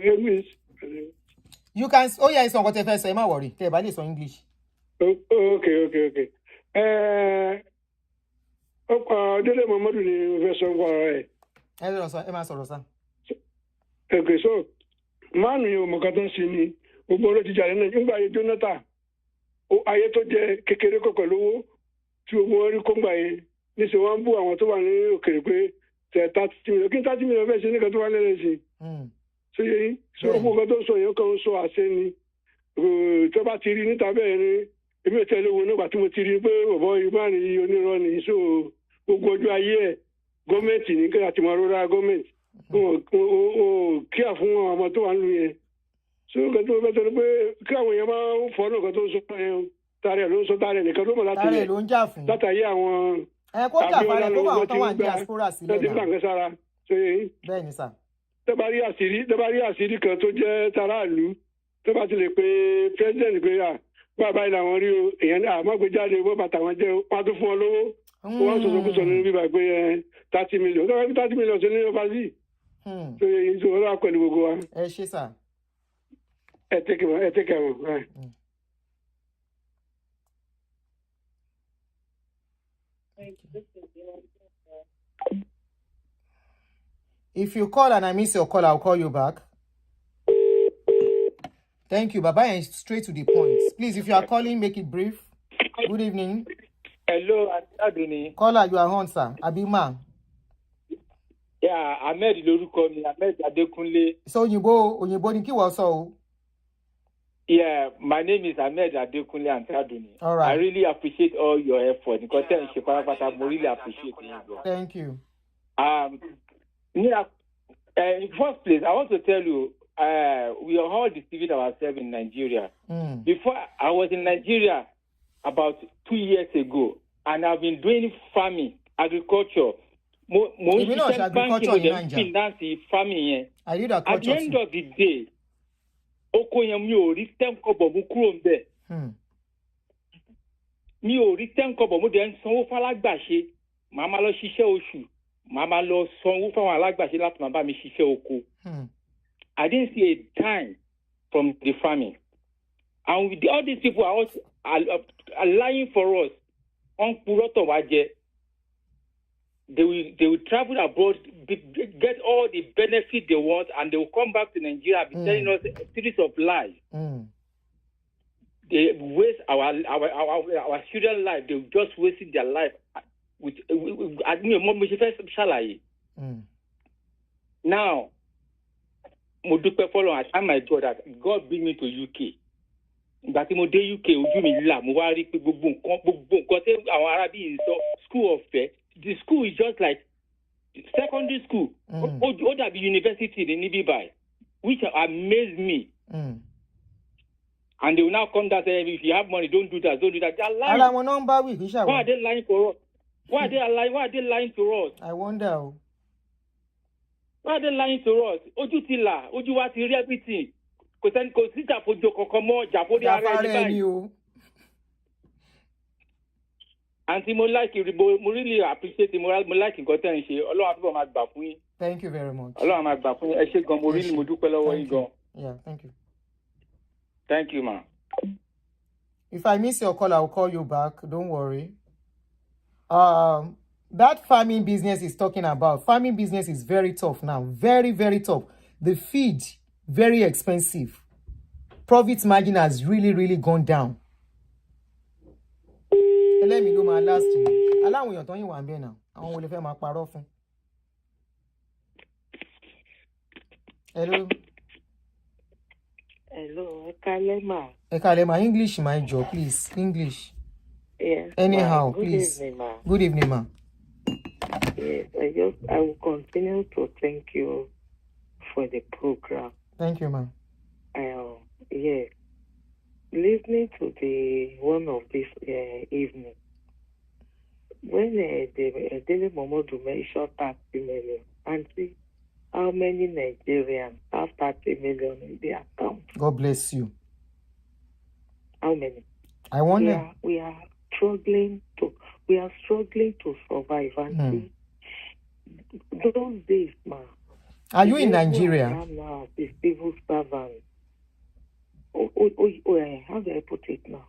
English. You can. Oh yeah, it's on what first. Ẹ má worry. Tẹ́ bá lè sọ English. Okay. Dele Momodu ni version for ẹ. Ẹ má sọ̀rọ̀ sir. Okay, so man yo mo kan ṣe ni gbogbo lo ti jare na ngba ye Jonathan. O ayé tó jẹ́ kékeré ko pẹ̀lú owó tí o rí ko ngba ye ni se wọ́n bú àwọn tó wà ní òkèrè pé te 30 million kí 30 million fẹ́ ṣe ní kan tó wà lere sí. So ye so gbogbo kan tó sọ yẹn kan sọ àṣẹ ni. Tó bá ti rí níta bẹ́ẹ̀ ni èmi ò tẹ̀lé wọn nígbà tí mo ti rí pé bọ̀bọ̀ ìbáni onírọ́ ni so gbogbo ọjọ́ ayé ẹ̀ gọ́ọ̀mẹ̀ntì ní kí àti máa rọra gọ́ọ̀mẹ̀ntì kí à fún àwọn ọmọ tó wà nínú yẹn so nǹkan tó fẹ́ tọ́lú pé kí àwọn èèyàn máa ń fọ́ nǹkan tó ń sọ yẹn tààrẹ ló ń sọ tààrẹ nìkan ló mọ̀ láti yẹ látàyé àwọn kó jà falẹ̀ kó àwọn tó wà ní diaspora sílẹ̀ náà bẹ́ẹ̀ ni sà. tẹ́ bá rí àṣírí kan tó jẹ́ taráàlú tẹ́ bá ti lè pe president pé bàbá ìlà wọn rí o èèyàn ní àmọ́gbéjáde owó bàtà wọn jẹ́ wọn tó fún ọ lówó wọn sọ̀rọ̀ kó sọ̀rọ̀ nínú bíbá pé 30 million tó wá bí 30 million ṣe ní ọba sí tó yẹ yín tó wọ́n wá pẹ̀lú gbogbo wa. Ẹ ṣé sà. Ẹ tẹ́kẹ̀ wọn. If you call and I miss your call, I'll call you back. Thank you. Baba, and straight to the point. Please, if you are calling, make it brief. Good evening. Hello, Adoni. Caller, you are on, sir. Abima. Yeah, Ahmed lórúkọ mi, Ahmed Adekunle. So, Òyìnbó ni kí wọ́n sọ o. Yeah, my name is Ahmed Adekunle Antadoni. All right. I really appreciate all your effort. Because I really appreciate you. Thank you. In first place, I want to tell you, we are all deceiving ourselves in Nigeria. Before I was in Nigeria about 2 years ago, and I've been doing farming, agriculture. Agriculture in Nigeria. Farming. I did agriculture. At the end of the day, mi ò rí 10 kobo mú kúrò ńbẹ̀. Mi ò rí 10 kobo mú dẹ̀ ń sanwó fálágbàṣe. Màá máa lọ ṣiṣẹ́ oṣù. Màá máa lọ sanwó fáwọn alágbàṣe láti máa bá mi ṣiṣẹ́ oko. I didn't see a dime from the farming. And with all these people are lying for us. On Puroto Waje, they will travel abroad, get all the benefits they want, and they will come back to Nigeria and be telling us a series of lies. They waste our children's life. They're just wasting their life. Now, Modupe follow, I thank my God that God bring me to UK. But in the UK, ojú mi là, mo wá rí pé gbogbo nǹkan tí àwọn Arabi ń sọ school ọ̀fẹ́. The school is just like secondary school. Ó dàbí university ní níbí báyìí, which amazed me. And they will now come down and say, if you have money, don't do that. They are lying. Why are they lying for us? Why are they lying to us? I wonder. Why are they lying to us? Ojú ti là, ojú wa ti rí everything. Kò sí ìjàpọ̀jọ kankan mọ́, ìjàpọ̀dé ara ẹni báyìí. Àǹtí mo really appreciate it, mo like nǹkan tẹ́ ń ṣe. Ọlọ́run àtúbọ̀ máa gbà fún yín. Thank you very much. Ọlọ́run máa gbà fún yín. Ẹ ṣé gan, mo dúpẹ́ lọ́wọ́ yín gan. Yeah, thank you. Thank you, ma. If I miss your call, I'll call you back. Don't worry. That farming business is talking about. Farming business is very tough now. Very, very tough. The feed, very expensive. Profit margin has really, really gone down. Let me know my last one. Allow me to tell you one day now. I want to fẹ́ máa parọ́ fún. Hello. Hello, Ekalema. Ekalema, English, my job, please. English. Yes. Anyhow, Good please. Evening, ma. Good evening, ma. Yes, I will continue to thank you for the program. Thank you, ma'am. Yes, listening to the one of this evening, when Dele Momodu mentioned 30 million, and see how many Nigerians have 30 million in their account. God bless you. How many? I wonder. We are struggling to survive, and see those days, man. Are you in Nigeria? I am now a civil servant. How do I put it now?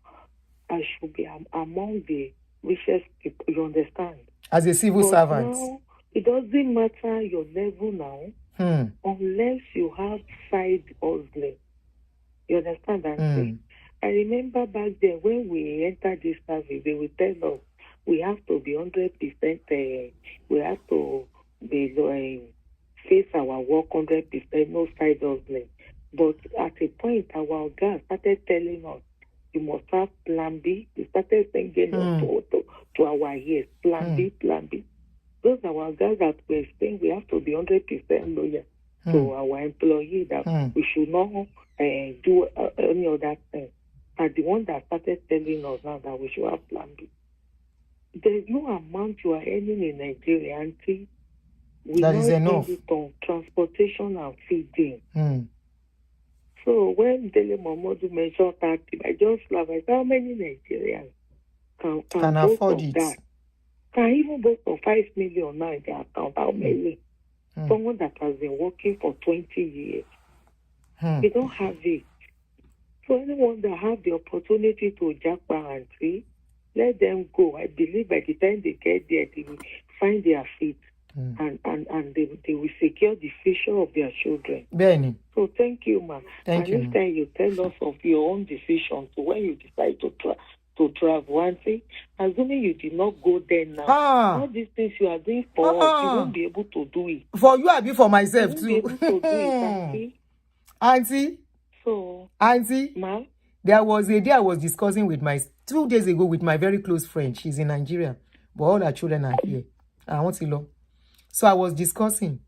I should be among the richest people. You understand? As a civil servant. Now, it doesn't matter your level now, unless you have side hustling. You understand? I remember back then when we entered this service, they would tell us we have to be 100%. We have to be face our work 100%, no side hustling. But at a point, our guys started telling us, you must have plan B. We started singing to our ears, plan B, plan B. Those are our guys that were saying we have to be 100% loyal to our employee, that we should not do any other thing. And the one that started telling us now that we should have plan B. There's no amount you are earning in Nigeria until we that is enough it on transportation and feeding. So when Dele Momodu mentioned 30, I just laughed. I said, how many Nigerians can afford it? That? Can even go for 5 million now in their account? How many? Someone that has been working for 20 years. They don't have it. So anyone that have the opportunity to japa and see, let them go. I believe by the time they get there, they will find their feet and they will secure the future of their children. Benny. So thank you, man. Thank you. Next time you tell us of your own decision to when you decide to travel. And say, assuming you did not go there now, all these things you are doing for us, you won't be able to do it. For you, I be for myself you too. Be able to do it, Auntie. So, Auntie, ma'am, there was a day I was discussing with 2 days ago with my very close friend. She's in Nigeria, but all her children are here. I want to know. So I was discussing.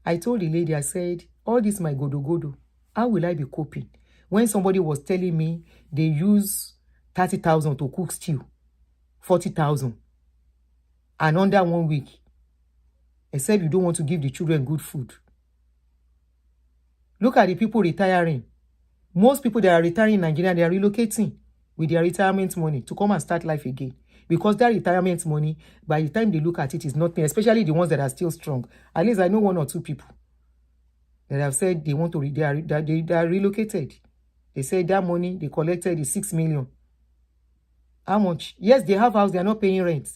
I told the lady, I said, all this my godo, how will I be coping? When somebody was telling me they use 30,000 to cook stew, 40,000, and under 1 week, except you don't want to give the children good food. Look at the people retiring. Most people that are retiring in Nigeria, they are relocating with their retirement money to come and start life again. Because that retirement money, by the time they look at it, is nothing, especially the ones that are still strong. At least I know 1 or 2 people that have said they want to, they are relocated. They said that money they collected is 6 million. How much? Yes, they have house, they are not paying rent.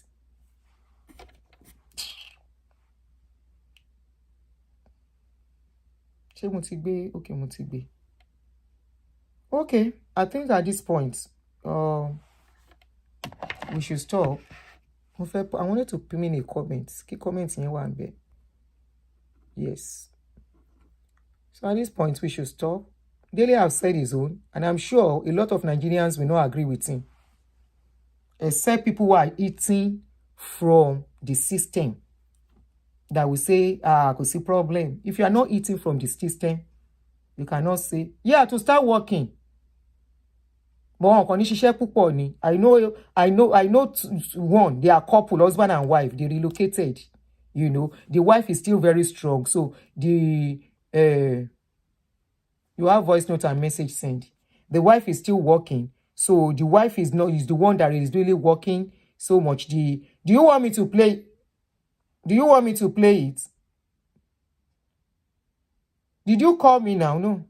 Okay, I think at this point, we should stop. I wanted to put in a comment. Keep commenting in one bit. Yes. So at this point, we should stop. Dele has said his own, and I'm sure a lot of Nigerians will not agree with him. Except people who are eating from the system that will say, I could see problem. If you are not eating from the system, you cannot say, yeah, to start working. But I know one, they are couple, husband and wife, they relocated. You know, the wife is still very strong. So you have voice note and message send. The wife is still working. So the wife is the one that is really working so much. Do you want me to play? Do you want me to play it? Did you call me now? No.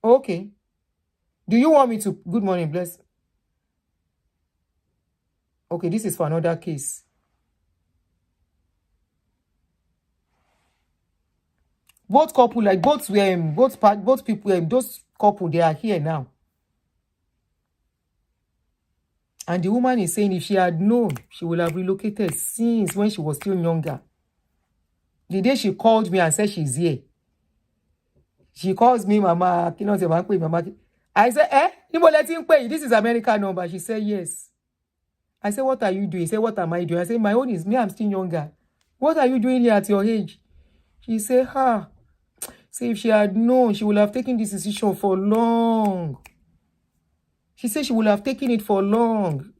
Okay. Do you want me to? Good morning, bless. Okay, this is for another case. Both couple, like both people, those couple, they are here now. And the woman is saying if she had known, she would have relocated since when she was still younger. The day she called me and said she's here, she calls me, Mama. Mama. I said, this is American number. She said, yes. I said, what are you doing? He said, what am I doing? I said, my own is me, I'm still younger. What are you doing here at your age? She said, say if she had known, she would have taken this decision for long. She said she would have taken it for long.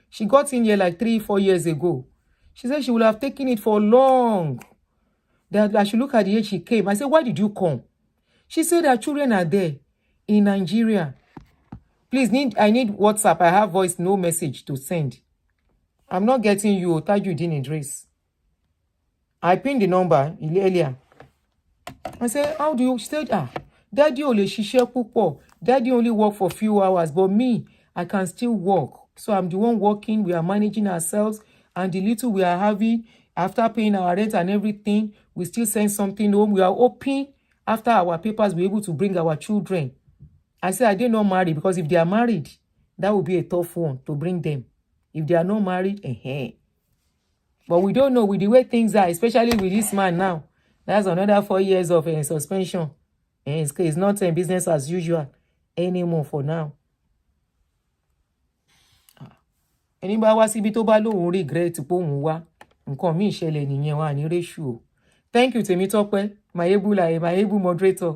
She got in here like 3-4 years ago. She said she would have taken it for long. That I should look at the age she came. I said, why did you come? She said her children are there in Nigeria. Please, I need WhatsApp. I have voice, no message to send. I'm not getting you. Tajuddin Idris. I pinned the number earlier. I said, how do you? She said, Daddy only ṣiṣẹ́ púpọ̀. Daddy only work for a few hours, but me, I can still work. So I'm the one working. We are managing ourselves, and the little we are having, after paying our rent and everything, we still send something home. We are hoping after our papers, we're able to bring our children. I said, I did not marry, because if they are married, that would be a tough one to bring them. If they are not married, But we don't know with the way things are, especially with this man now. That's another 4 years of suspension. It's not business as usual anymore for now. Anybody wá síbi tó bá lóhùn regret pé òun wá, nǹkan míì ṣẹlẹ̀ nìyẹn wà ní ratio. Thank you, Temitope, my able moderator.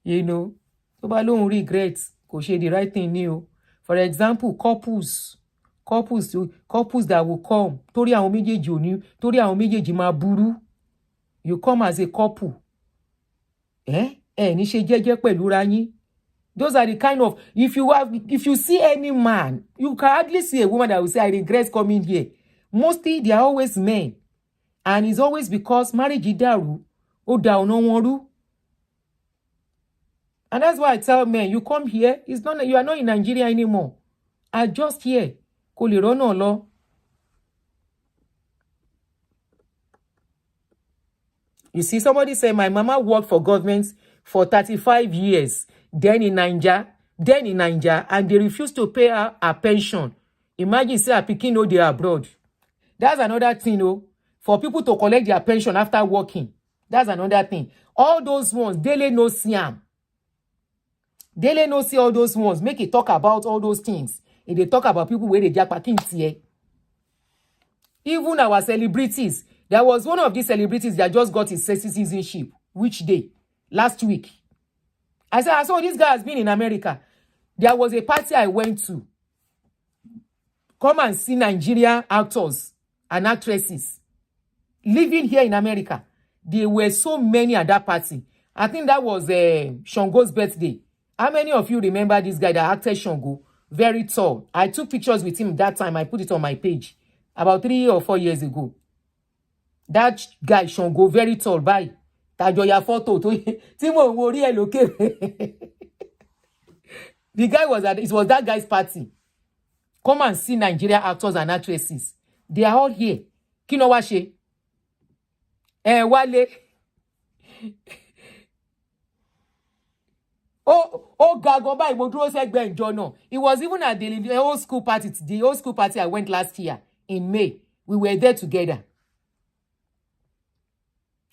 You know, tó bá lóhùn regret, kò ṣe the right thing ni o. For example, couples that will come, torí àwọn méjèèjì máa burú. You come as a couple. Ní ṣe jẹ́jẹ́ pẹ̀lú ra yín. Those are the kind of, if you see any man, you can hardly see a woman that will say, I regret coming here. Mostly, they are always men. And it's always because marriage idaru, o da ona won ru. And that's why I tell men, you come here, you are not in Nigeria anymore. Adjust here. Kò lè rọ́nà lọ. You see, somebody said, my mama worked for government for 35 years, then in Nigeria, and they refused to pay her pension. Imagine, say, her pikin no dey abroad. That's another thing, for people to collect their pension after working. That's another thing. All those ones, Dele no see am. Dele no see all those ones. Make it talk about all those things. If they talk about people where they japa here. Even our celebrities. There was one of these celebrities that just got his citizenship. Which day? Last week. I said, I saw this guy has been in America. There was a party I went to. Come and see Nigerian actors and actresses living here in America. There were so many at that party. I think that was Shango's birthday. How many of you remember this guy that acted Shango? Very tall. I took pictures with him that time. I put it on my page about 3 or 4 years ago. That guy Shango, very tall, bye. Tajoya photo. Timo worry loke. The guy it was that guy's party. Come and see Nigerian actors and actresses. They are all here. Kino washe. Wale. Gagoba Imoduro segbe Jono. It was even at the old school party. The old school party I went last year in May. We were there together.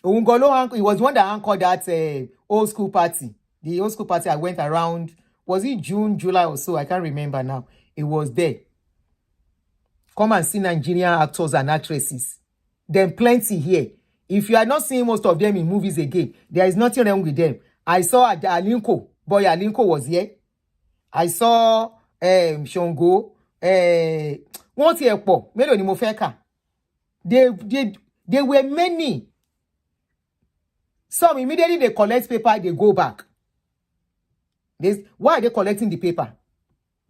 He was one that anchored that old school party. The old school party I went around, was it June, July or so? I can't remember now. It was there. Come and see Nigerian actors and actresses. Then plenty here. If you are not seeing most of them in movies again, there is nothing wrong with them. I saw Alinko. Boy, Alinko was here. I saw Shongo. Wọ́n ti ẹ̀pọ̀. Mélòó ni mo fẹ́ kà? There were many. Some immediately they collect paper, they go back. Why are they collecting the paper?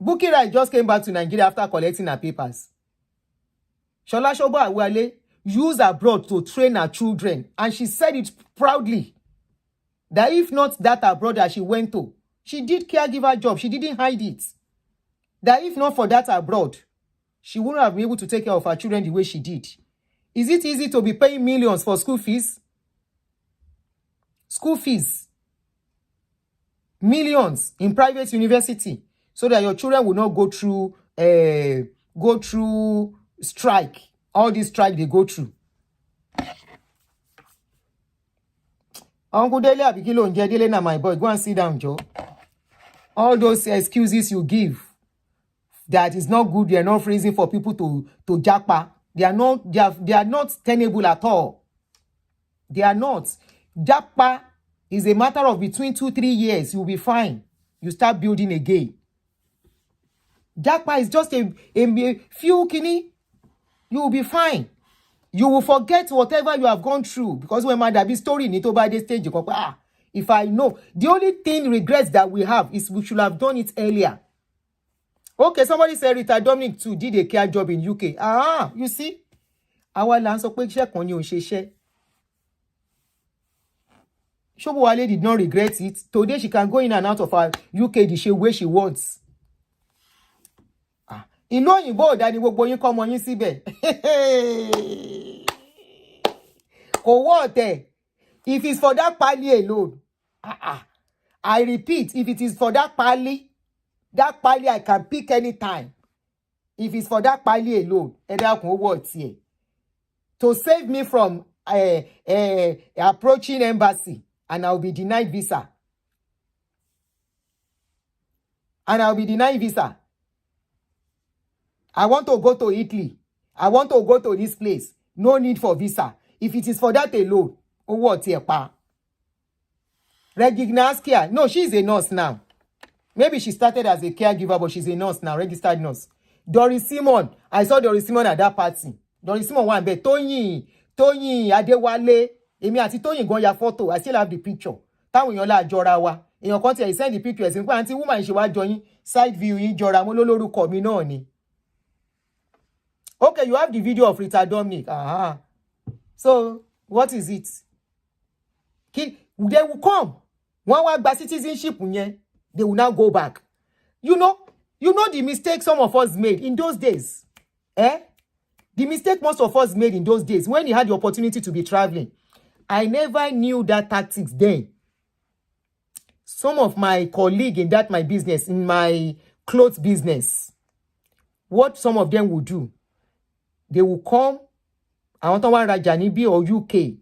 Bukky Wright just came back to Nigeria after collecting her papers. Shola Shobo Awale used abroad to train her children, and she said it proudly that if not that abroad that she went to, she did caregiver job. She didn't hide it. That if not for that abroad, she wouldn't have been able to take care of her children the way she did. Is it easy to be paying millions for school fees? School fees. Millions in private university so that your children will not go through strike. All this strike they go through. Uncle Dele Abikilo and Dele na my boy. Go and sit down, Joe. All those excuses you give that is not good. They are not reason for people to japa. They are not tenable at all. They are not. Japa is a matter of between 2-3 years. You'll be fine. You start building again. Japa is just a few kini. You will be fine. You will forget whatever you have gone through, because when my daddy story need to buy this stage, if I know, the only thing regrets that we have is we should have done it earlier. Okay, somebody said Rita Dominic too did a care job in UK. You see, our land so quick check on you, she. Shobowale did not regret it. Today she can go in and out of her UK the way she wants. Ìlú òyìnbó ọ̀dà ni gbogbo yín kọ́ ọmọ yín síbẹ̀. Kò wọ́ ọ̀tẹ̀. If it's for that pali alone. I repeat, if it is for that pali I can pick anytime. If it's for that pali alone, to save me from approaching embassy, and I'll be denied visa. I want to go to Italy. I want to go to this place. No need for visa. If it is for that alone, Regignaskia. No, she's a nurse now. Maybe she started as a caregiver, but she's a nurse now, registered nurse. Doris Simon. I saw Doris Simon at that party. Doris Simon one bed. Tony Adewale. Emi àti Tony gan ya photo. I still have the picture. Táwọn èèyàn la jọra wa. Èèyàn kan tí send the picture ẹ̀sìn pé àǹtí woman ṣe wá join side view yín jọra mo lórúkọ mi náà ni. Okay, you have the video of Rita Dominic. So, what is it? They will come. One gba citizenship, they will now go back. You know the mistake some of us made in those days. The mistake most of us made in those days when you had the opportunity to be traveling. I never knew that tactics then. Some of my colleagues in my business, in my clothes business, what some of them would do, they will come, I want to raja níbí or UK.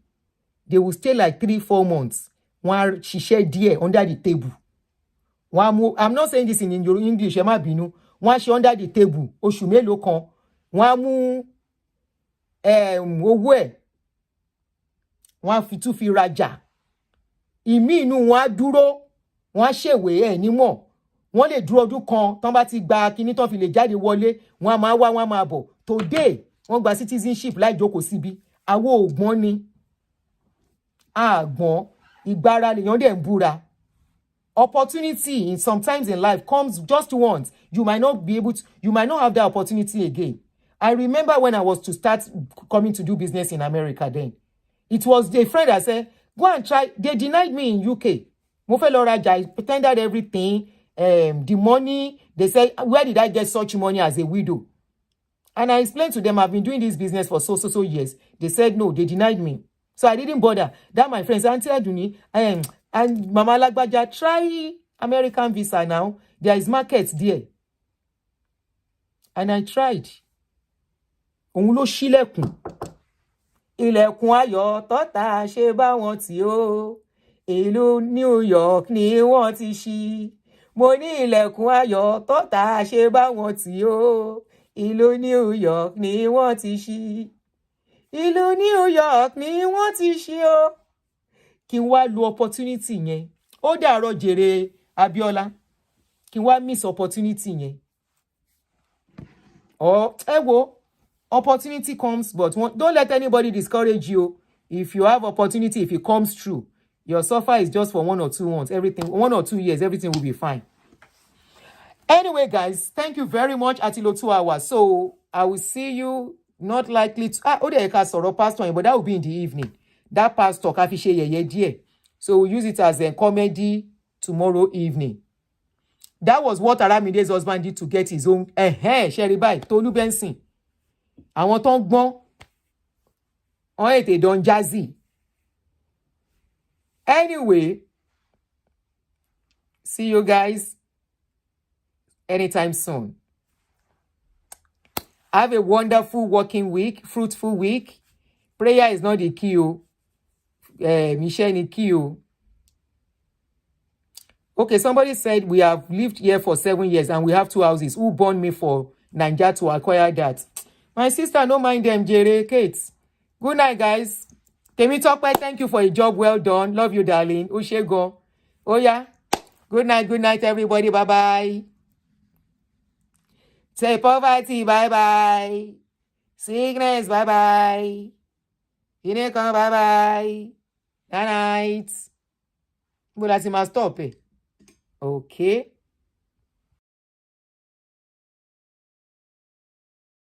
They will stay like 3-4 months. One share there under the table. One I'm not saying this in English, Emma Binu. One she under the table. Oṣù mélòó kan. One mú owó ẹ̀. One fi raja. Ìmí inú wọn dúró. Wọ́n ṣèwé ẹ̀ nímọ̀. Wọ́n lè dúró ọdún kan tán bá ti gba kíní tán fi lè jáde wọlé. Wọ́n máa wá wọ́n máa bọ̀. Today wọ́n gba citizenship láì jókòó síbí. Àwo ògbọ́n ni. Àgbọ́n ìgbára lèèyàn dẹ̀ ń búra. Opportunity sometimes in life comes just once. You might not have that opportunity again. I remember when I was to start coming to do business in America then. It was a friend that said, go and try. They denied me in UK. Mo fẹ́ lọ rajà, I pretended everything. The money, they said, where did I get such money as a widow? And I explained to them, I've been doing this business for so years. They said, no, they denied me. So I didn't bother. That my friends, Auntie Aduni, and Mama Lagbaja, try American visa now. There is markets there. And I tried. Òun ló ṣílẹ̀kùn. Ilẹ̀kùn ayọ̀ tọ́ta ṣe bá wọn tì ó. Ìlú New York ni wọ́n ti ṣí. Mo ní ilẹ̀kùn ayọ̀ tọ́ta ṣe bá wọn tì ó. Ìlú New York ni wọ́n ti ṣí. Ìlú New York ni wọ́n ti ṣí ó. Kí n wá lo opportunity yẹn. Ó dàárọ̀ jèrè Abíọ́lá. Kí n wá miss opportunity yẹn. Opportunity comes, but don't let anybody discourage you. If you have opportunity, if it comes true, your suffer is just for 1 or 2 months. 1 or 2 years, everything will be fine. Anyway, guys, thank you very much. Atilo 2 hours. So I will see you. Not likely to. Pastor, but that will be in the evening. That pastor so we'll use it as a comedy tomorrow evening. That was what Aramide's husband did to get his own. Sherry bye. Tolu Benson. Àwọn tó ń gbọ́n. Wọ́n ètè don jazzy. Anyway, see you guys anytime soon. Have a wonderful working week, fruitful week. Prayer is not the key. Michelle ni key. Okay, somebody said we have lived here for 7 years and we have 2 houses. Who born me for Nigeria to acquire that? My sister, no mind them, Jere, Kate. Good night, guys. Temi Tokpe, thank you for a job well done. Love you, darling. Ushego. Oh, yeah. Good night, everybody. Bye-bye. Say poverty, bye-bye. Sickness, bye-bye. Inekon, bye-bye. Good night. But that's my stop. Okay.